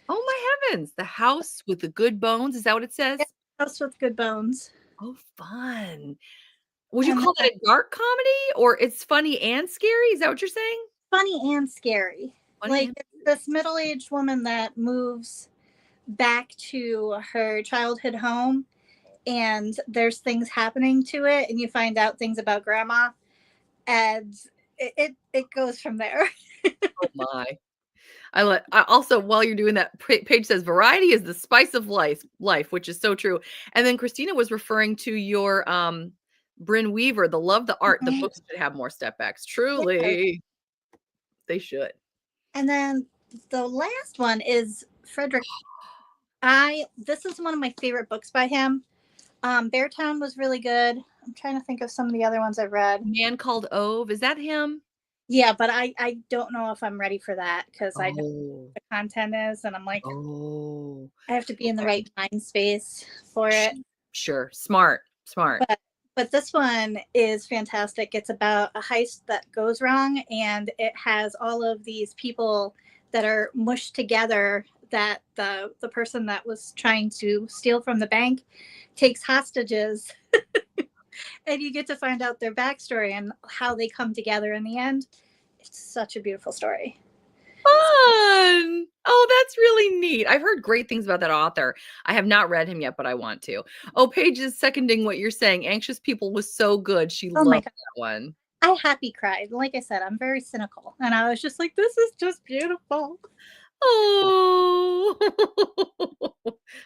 Oh my heavens. The House with the Good Bones. Is that what it says? Yeah, House with Good Bones. Oh, fun. Would you And call that a dark comedy or it's funny and scary? Is that what you're saying? funny and scary. Funny Like and it's this middle-aged woman that moves back to her childhood home, and there's things happening to it, and you find out things about grandma, and it goes from there. oh my. I also, while you're doing that, Paige says variety is the spice of life, which is so true. And then Christina was referring to your Bryn Weaver, the love the art. The Mhm. books should have more step backs. Yeah. Truly, they should. And then the last one is Frederick. I This is one of my favorite books by him. Beartown was really good. I'm trying to think of some of the other ones I've read. Man Called Ove, is that him? Yeah, but I don't know if I'm ready for that because I know Oh, what the content is, and I'm like, oh, I have to be in the okay. right mind space for it. Sure. Smart. But this one is fantastic. It's about a heist that goes wrong, and it has all of these people that are mushed together that the person that was trying to steal from the bank takes hostages, and you get to find out their backstory and how they come together in the end. It's such a beautiful story. Fun. Oh, that's really neat. I've heard great things about that author. I have not read him yet, but I want to. Oh, Paige is seconding what you're saying. Anxious People was so good. She Oh my loved god, that one. I happy cried. Like I said, I'm very cynical, and I was just like, this is just beautiful. Oh,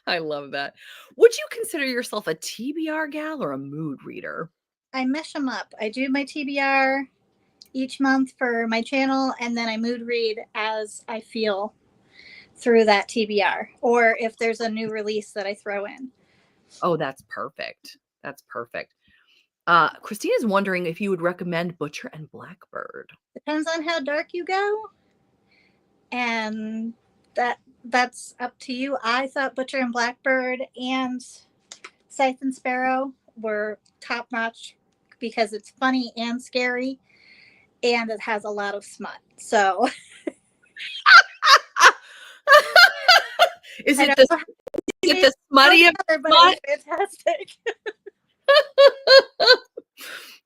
I love that. Would you consider yourself a TBR gal or a mood reader? I mesh them up. I do my TBR each month for my channel, and then I mood read as I feel through that TBR, or if there's a new release that I throw in. Oh, that's perfect. That's perfect. Christina's wondering if you would recommend Butcher and Blackbird. Depends on how dark you go, and that's up to you. I thought Butcher and Blackbird and Scythe and Sparrow were top notch because it's funny and scary, and it has a lot of smut. So Is I it don't the know how is it made the smutty of but it was smut? fantastic.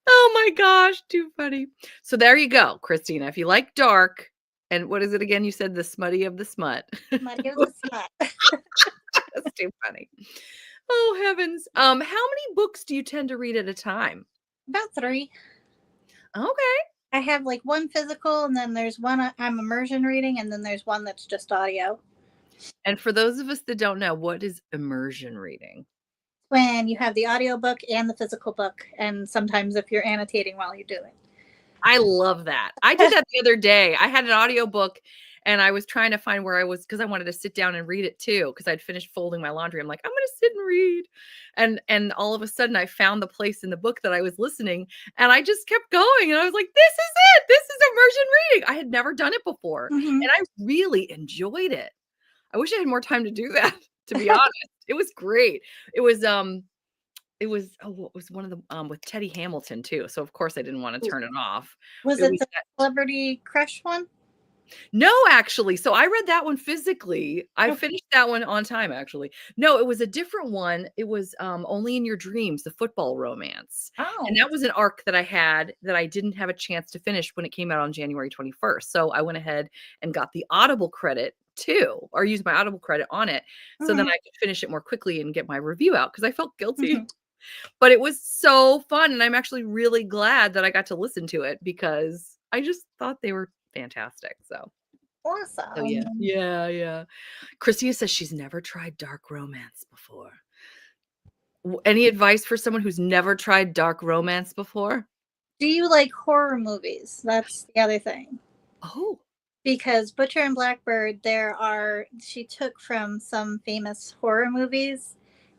Oh my gosh, too funny. So there you go, Christina. If you like dark, and what is it again? You said the smutty of the smut. Smutty of the smut. That's too funny. Oh heavens. How many books do you tend to read at a time? About 3. Okay. I have like one physical, and then there's one I'm immersion reading, and then there's one that's just audio. And for those of us that don't know, what is immersion reading? When you have the audio book and the physical book, and sometimes if you're annotating while you do it. I love that. I did that the other day. I had an audiobook and I was trying to find where I was because I wanted to sit down and read it too because I'd finished folding my laundry. I'm like, I'm going to sit and read. And all of a sudden I found the place in the book that I was listening and I just kept going and I was like, this is it. This is immersion reading. I had never done it before Mm-hmm. and I really enjoyed it. I wish I had more time to do that, to be honest. It was great. What was one of the with Teddy Hamilton too. So of course I didn't want to turn it off. Was It it was the Celebrity Crush one? no, actually. So I read that one physically. I Okay. finished that one on time, actually. No, it was a different one. It was Only in Your Dreams, the football romance. Oh. And that was an arc that I had that I didn't have a chance to finish when it came out on January 21st. So I went ahead and got the Audible credit too, or used my Audible credit on it. So then Mm-hmm. I could finish it more quickly and get my review out because I felt guilty. Mm-hmm. But it was so fun, and I'm actually really glad that I got to listen to it because I just thought they were fantastic. So yeah. Awesome. Yeah, yeah. Christina says she's never tried dark romance before. Any advice for someone who's never tried dark romance before? Do you like horror movies? That's the other thing. Oh. Because Butcher and Blackbird, she took from some famous horror movies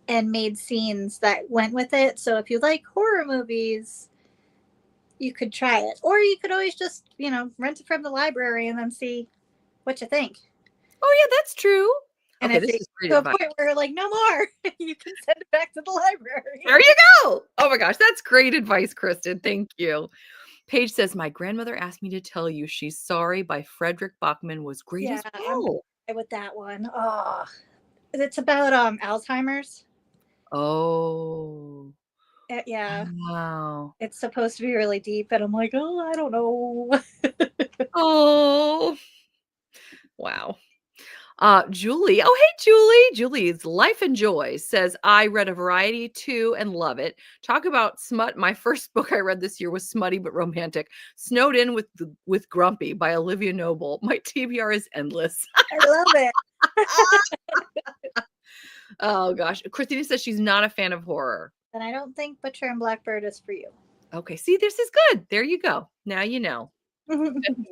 and made scenes that went with it. So if you like horror movies, you could try it. Or you could always just, rent it from the library and then see what you think. Oh, yeah, that's true. And Okay, if this it is great to a advice. point where you're like, no more, you can send it back to the library. There you go. Oh my gosh, that's great advice, Kristen. Thank you. Paige says, my grandmother asked me to tell you She's Sorry by Frederick Bachman was great Yeah, as I'm well. with that one. Oh, it's about Alzheimer's. Oh, Yeah, wow. it's supposed to be really deep, and I'm like, oh, I don't know. Oh, wow. Julie. Oh, hey, Julie. Julie's Life and Joy says, I read a variety too and love it. Talk about smut. My first book I read this year was smutty but romantic. Snowed In with Grumpy by Olivia Noble. My TBR is endless. I love it. Oh gosh. Christina says she's not a fan of horror. And I don't think Butcher and Blackbird is for you. Okay. See, this is good. There you go. Now you know. We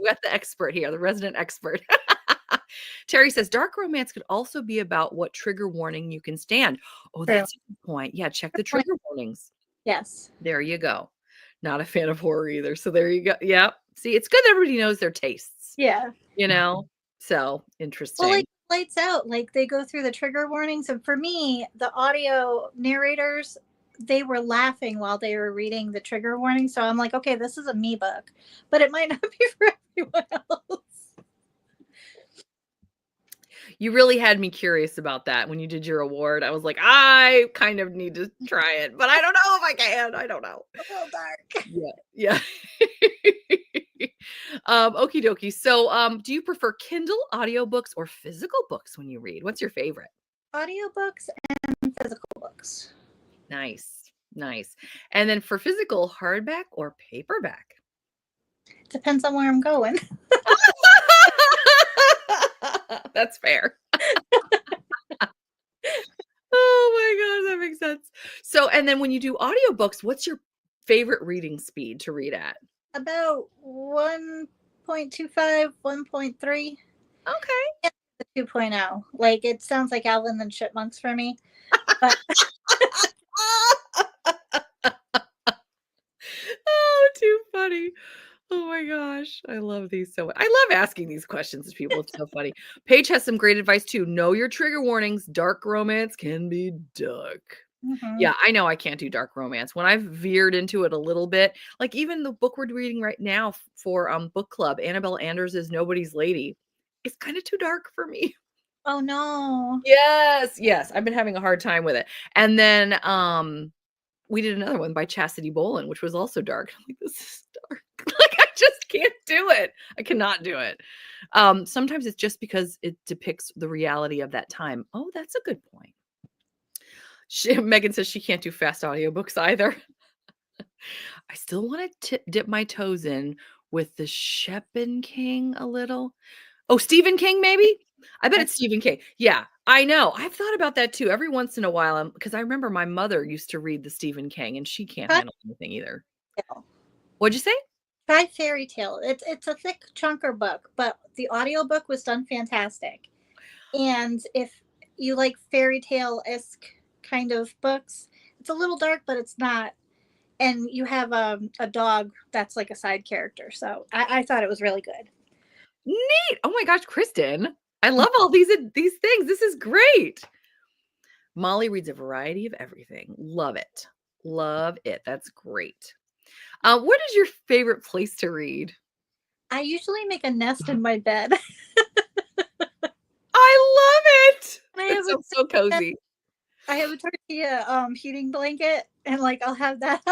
got the expert here, the resident expert. Terry says dark romance could also be about what trigger warning you can stand. Oh, that's a good point. Yeah, check the trigger warnings. Yes. There you go. Not a fan of horror either. So there you go. Yeah. See, it's good that everybody knows their tastes. Yeah. You know? So interesting. Well, like Lights Out, like they go through the trigger warnings. And for me, the audio narrators, they were laughing while they were reading the trigger warning. So I'm like, okay, this is a me book, but it might not be for everyone else. You really had me curious about that when you did your award. I was like, I kind of need to try it, but I don't know if I can. I don't know. A little dark. Yeah. Okie dokie. So, do you prefer Kindle audiobooks or physical books when you read? What's your favorite? Audiobooks and physical books. Nice. And then for physical, hardback or paperback? Depends on where I'm going. That's fair. Oh my God, that makes sense. So, and then when you do audiobooks, what's your favorite reading speed to read at? About 1.25, 1.3. Okay. The 2.0. Like it sounds like Alvin and the Chipmunks for me. But Oh, too funny. Oh my gosh. I love these so much. I love asking these questions to people. It's so funny. Paige has some great advice too. Know your trigger warnings. Dark romance can be dark. Yeah, I know I can't do dark romance. When I've veered into it a little bit, like even the book we're reading right now for book club, Annabelle Anders' Nobody's Lady, it's kind of too dark for me. Oh no. Yes. I've been having a hard time with it. And then we did another one by Chastity Bolin, which was also dark. I'm like, this is dark. Like I just can't do it. I cannot do it. Sometimes it's just because it depicts the reality of that time. Oh, that's a good point. Megan says she can't do fast audiobooks either. I still want to dip my toes in with the Shepard King a little. Oh, Stephen King, maybe? I bet it's Stephen King. Yeah, I know. I've thought about that too. Every once in a while, because I remember my mother used to read the Stephen King, and she can't handle anything either. What'd you say? Try Fairy Tale. It's a thick chunker book, but the audiobook was done fantastic. And if you like fairy tale-esque kind of books, it's a little dark, but it's not. And you have a dog that's like a side character. So I thought it was really good. Neat. Oh my gosh, Kristen. I love all these things. This is great. Molly reads a variety of everything. Love it. That's great. What is your favorite place to read? I usually make a nest in my bed. I love it. It sounds so cozy. I have a tortilla heating blanket, and like I'll have that.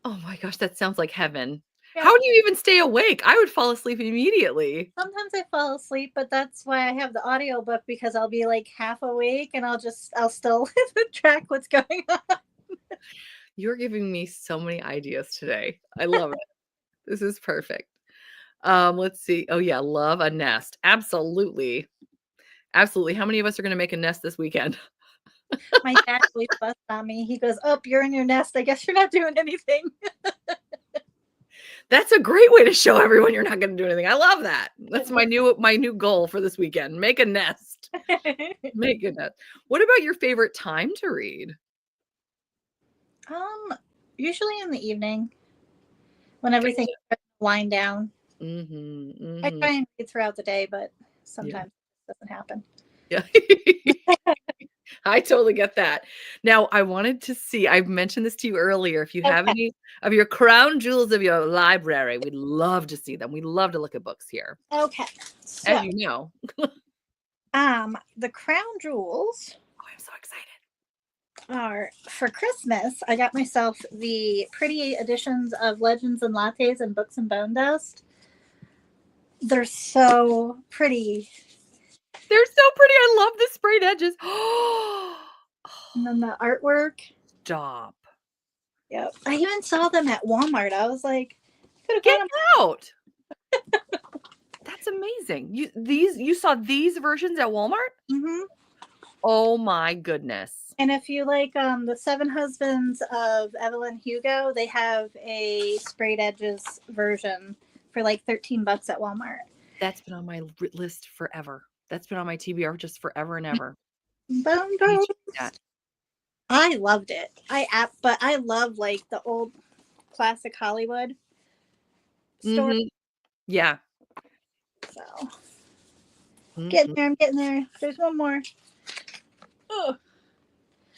Oh my gosh, that sounds like heaven. Yeah. How do you even stay awake? I would fall asleep immediately. Sometimes I fall asleep, but that's why I have the audiobook, because I'll be like half awake and I'll still track what's going on. You're giving me so many ideas today. I love it. This is perfect. Let's see. Oh yeah, love a nest. Absolutely. Absolutely. How many of us are going to make a nest this weekend? My dad always busts on me. He goes, "Oh, you're in your nest. I guess you're not doing anything." That's a great way to show everyone you're not going to do anything. I love that. That's my new goal for this weekend. Make a nest. Make a nest. What about your favorite time to read? um, Usually in the evening when everything wind down. Mhm. I Mhm. try and read throughout the day, but Yeah. sometimes it doesn't happen. Yeah. I totally get that. Now, I wanted to see, I've mentioned this to you earlier. If you have Okay. any of your crown jewels of your library, we'd love to see them. We love to look at books here, Okay. as So, you know. the crown jewels Oh, I'm so excited. are for Christmas. I got myself the pretty editions of Legends and Lattes and Books and Bone Dust. They're so pretty. They're so pretty. I love the sprayed edges. And then the artwork. Stop. Yep. I even saw them at Walmart. I was like, could have Get got out. That's amazing. You saw these versions at Walmart? them. Mm-hmm. Oh my goodness. And if you like the Seven Husbands of Evelyn Hugo, they have a sprayed edges version for like $13 at Walmart. That's been on my list forever. That's been on my TBR just forever and ever. Bone I need Dust. to do that. I loved it. But I love like the old classic Hollywood story. Mhm. Yeah. So getting Mhm. there, I'm getting there. There's one more. Oh,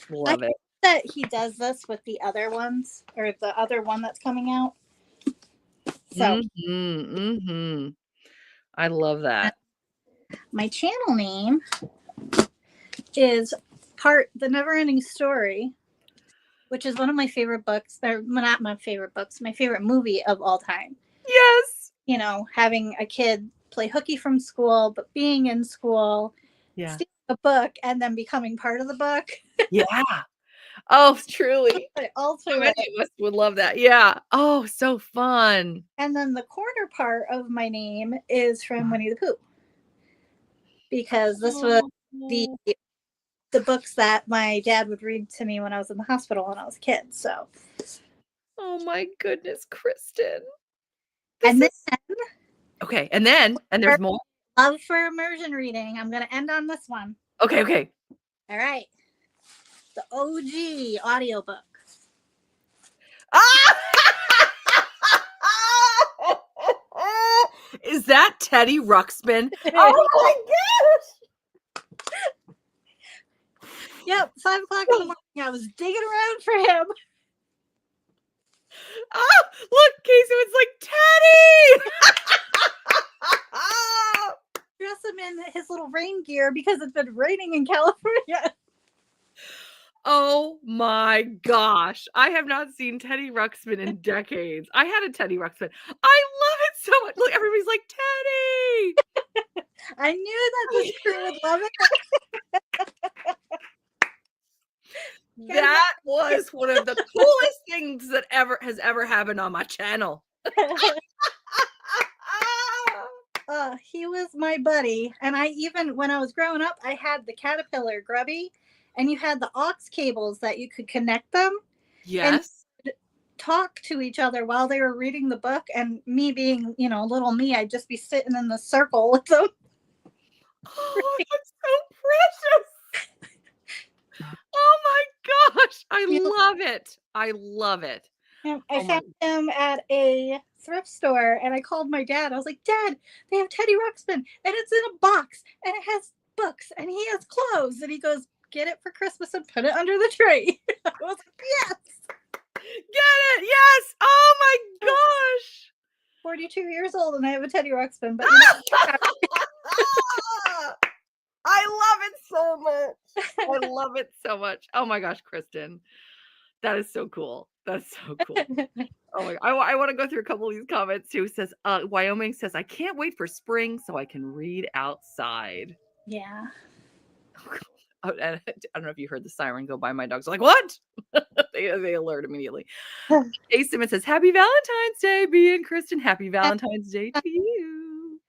I Love think it. that he does this with the other ones, or the other one that's coming out. So Mhm. Mhm. I love that. my channel name is part The Never Ending Story, which is one of my favorite books. Or well, not my favorite books, my favorite movie of all time. Yes. You know, having a kid play hooky from school, but being in school, Yeah. stealing a book, and then becoming part of the book. Yeah. Oh, truly. I So also many of us would love that. Yeah. Oh, so fun. And then the corner part of my name is from Winnie the Pooh, because this was the Oh. the books that my dad would read to me when I was in the hospital when I was a kid. So, Oh my goodness, Kristen. This and then is okay. And there's for more. love for immersion reading, I'm going to end on this one. Okay, okay. All right. The OG audiobook. Ah! Is that Teddy Ruxpin? Oh my Yep, 5 o'clock in the morning. I was digging around for him. Oh, look, Casey, it's like Teddy. Dress him in his little rain gear because it's been raining in California. Oh my gosh. I have not seen Teddy Ruxpin in decades. I had a Teddy Ruxpin. I love it so much. Look, everybody's like, Teddy. I knew that this crew would love it. That was one of the coolest things that has ever happened on my channel. He was my buddy. And when I was growing up, I had the Caterpillar Grubby, and you had the aux cables that you could connect them and Yes. talk to each other while they were reading the book. And me being, little me, I'd just be sitting in the circle with them. Oh, that's so precious. Oh my gosh. I love it. I love it. And I Oh my. found him at a thrift store, and I called my dad. I was like, Dad, they have Teddy Ruxpin, and it's in a box, and it has books, and he has clothes. And he goes, get it for Christmas and put it under the tree. I was like, yes. Get it. Yes. Oh my gosh. 42 years old, and I have a Teddy Ruxpin, but I love it so much. I love it so much. Oh my gosh, Kristen. That is so cool. That's so cool. Oh my, I want to go through a couple of these comments too. It says, Wyoming says, I can't wait for spring so I can read outside. Yeah. Oh, and I don't know if you heard the siren go by. My dogs are like, what? they alert immediately. Kay Simmons says, Happy Valentine's Day, B and Kristin. Happy Valentine's Day to you.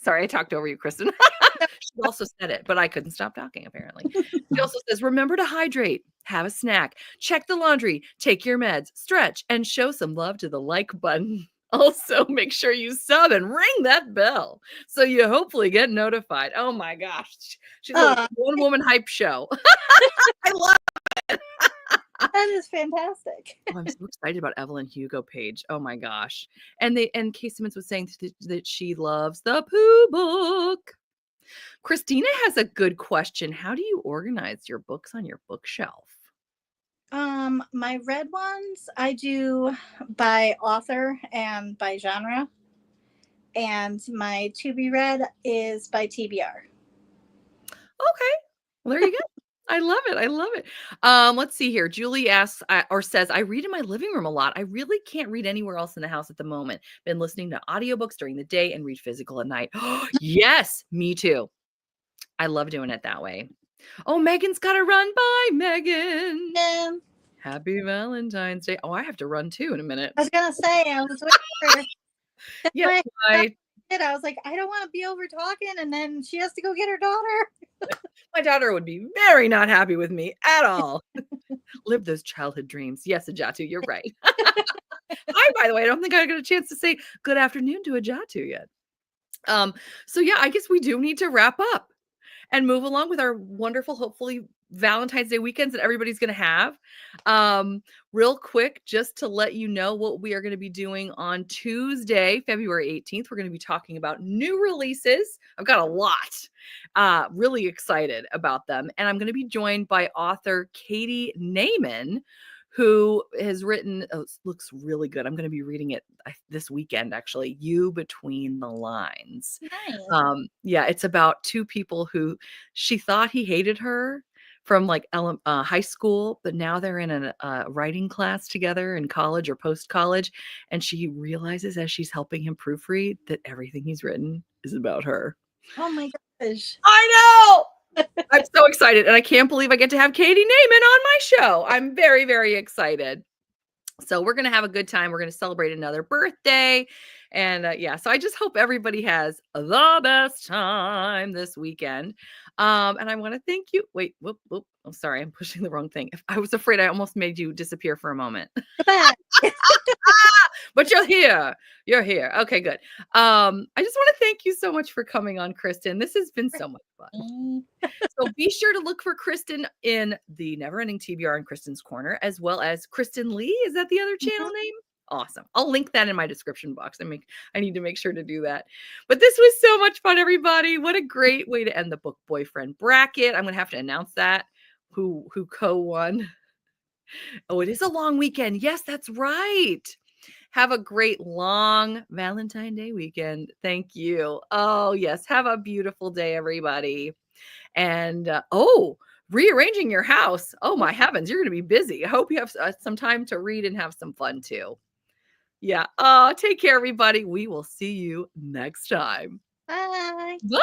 Sorry, I talked over you, Kristin. She also said it, but I couldn't stop talking, apparently. She also says, remember to hydrate, have a snack, check the laundry, take your meds, stretch, and show some love to the like button. Also, make sure you sub and ring that bell so you hopefully get notified. Oh my gosh. She's a one-woman hype show. I love it. That is fantastic. Oh, I'm so excited about Evelyn Hugo page. Oh my gosh. And Kay Simmons was saying that she loves the Pooh book. Christina has a good question. How do you organize your books on your bookshelf? My red ones I do by author and by genre, and my to be read is by TBR. Okay. Well, there you go. I love it. I love it. Let's see here. Julie asks or says, I read in my living room a lot. I really can't read anywhere else in the house at the moment. Been listening to audiobooks during the day and read physical at night. Yes, me too. I love doing it that way. Oh, Megan's got to run. Bye, Megan. Yeah. Happy Valentine's Day. Oh, I have to run too in a minute. I was gonna say I was waiting for. Yeah, I was like, I don't want to be over talking, and then she has to go get her daughter. My daughter would be very not happy with me at all. Live those childhood dreams. Yes, Ajatu, you're right. Hi, by the way, I don't think I got a chance to say good afternoon to Ajatu yet. So yeah, I guess we do need to wrap up and move along with our wonderful, hopefully Valentine's Day weekends that everybody's going to have. Real quick, just to let you know what we are going to be doing on Tuesday, February 18th. We're going to be talking about new releases. I've got a lot. Really excited about them. And I'm going to be joined by author Katie Naiman, who has written, looks really good. I'm going to be reading it this weekend, actually. You Between the Lines. Nice. Yeah, it's about two people who she thought he hated her from like high school, but now they're in a writing class together in college or post-college. And she realizes as she's helping him proofread that everything he's written is about her. Oh my gosh. I know. I'm so excited, and I can't believe I get to have Katie Naiman on my show. I'm very, very excited. So we're going to have a good time. We're going to celebrate another birthday. And yeah, so I just hope everybody has the best time this weekend. And I want to thank you. Wait, whoop. I'm sorry. I'm pushing the wrong thing. I was afraid I almost made you disappear for a moment. But you're here. You're here. Okay, good. I just want to thank you so much for coming on, Kristin. This has been so much fun. So be sure to look for Kristin in the Neverending TBR in Kristin's Corner, as well as Kristin Leigh. Is that the other channel name? Awesome. I'll link that in my description box. I need to make sure to do that. But this was so much fun, everybody. What a great way to end the book boyfriend bracket. I'm going to have to announce that who co-won. Oh, it is a long weekend. Yes, that's right. Have a great long Valentine's Day weekend. Thank you. Oh, yes. Have a beautiful day, everybody. And rearranging your house. Oh, my heavens. You're going to be busy. I hope you have some time to read and have some fun too. Yeah. Take care, everybody. We will see you next time. Bye. Bye.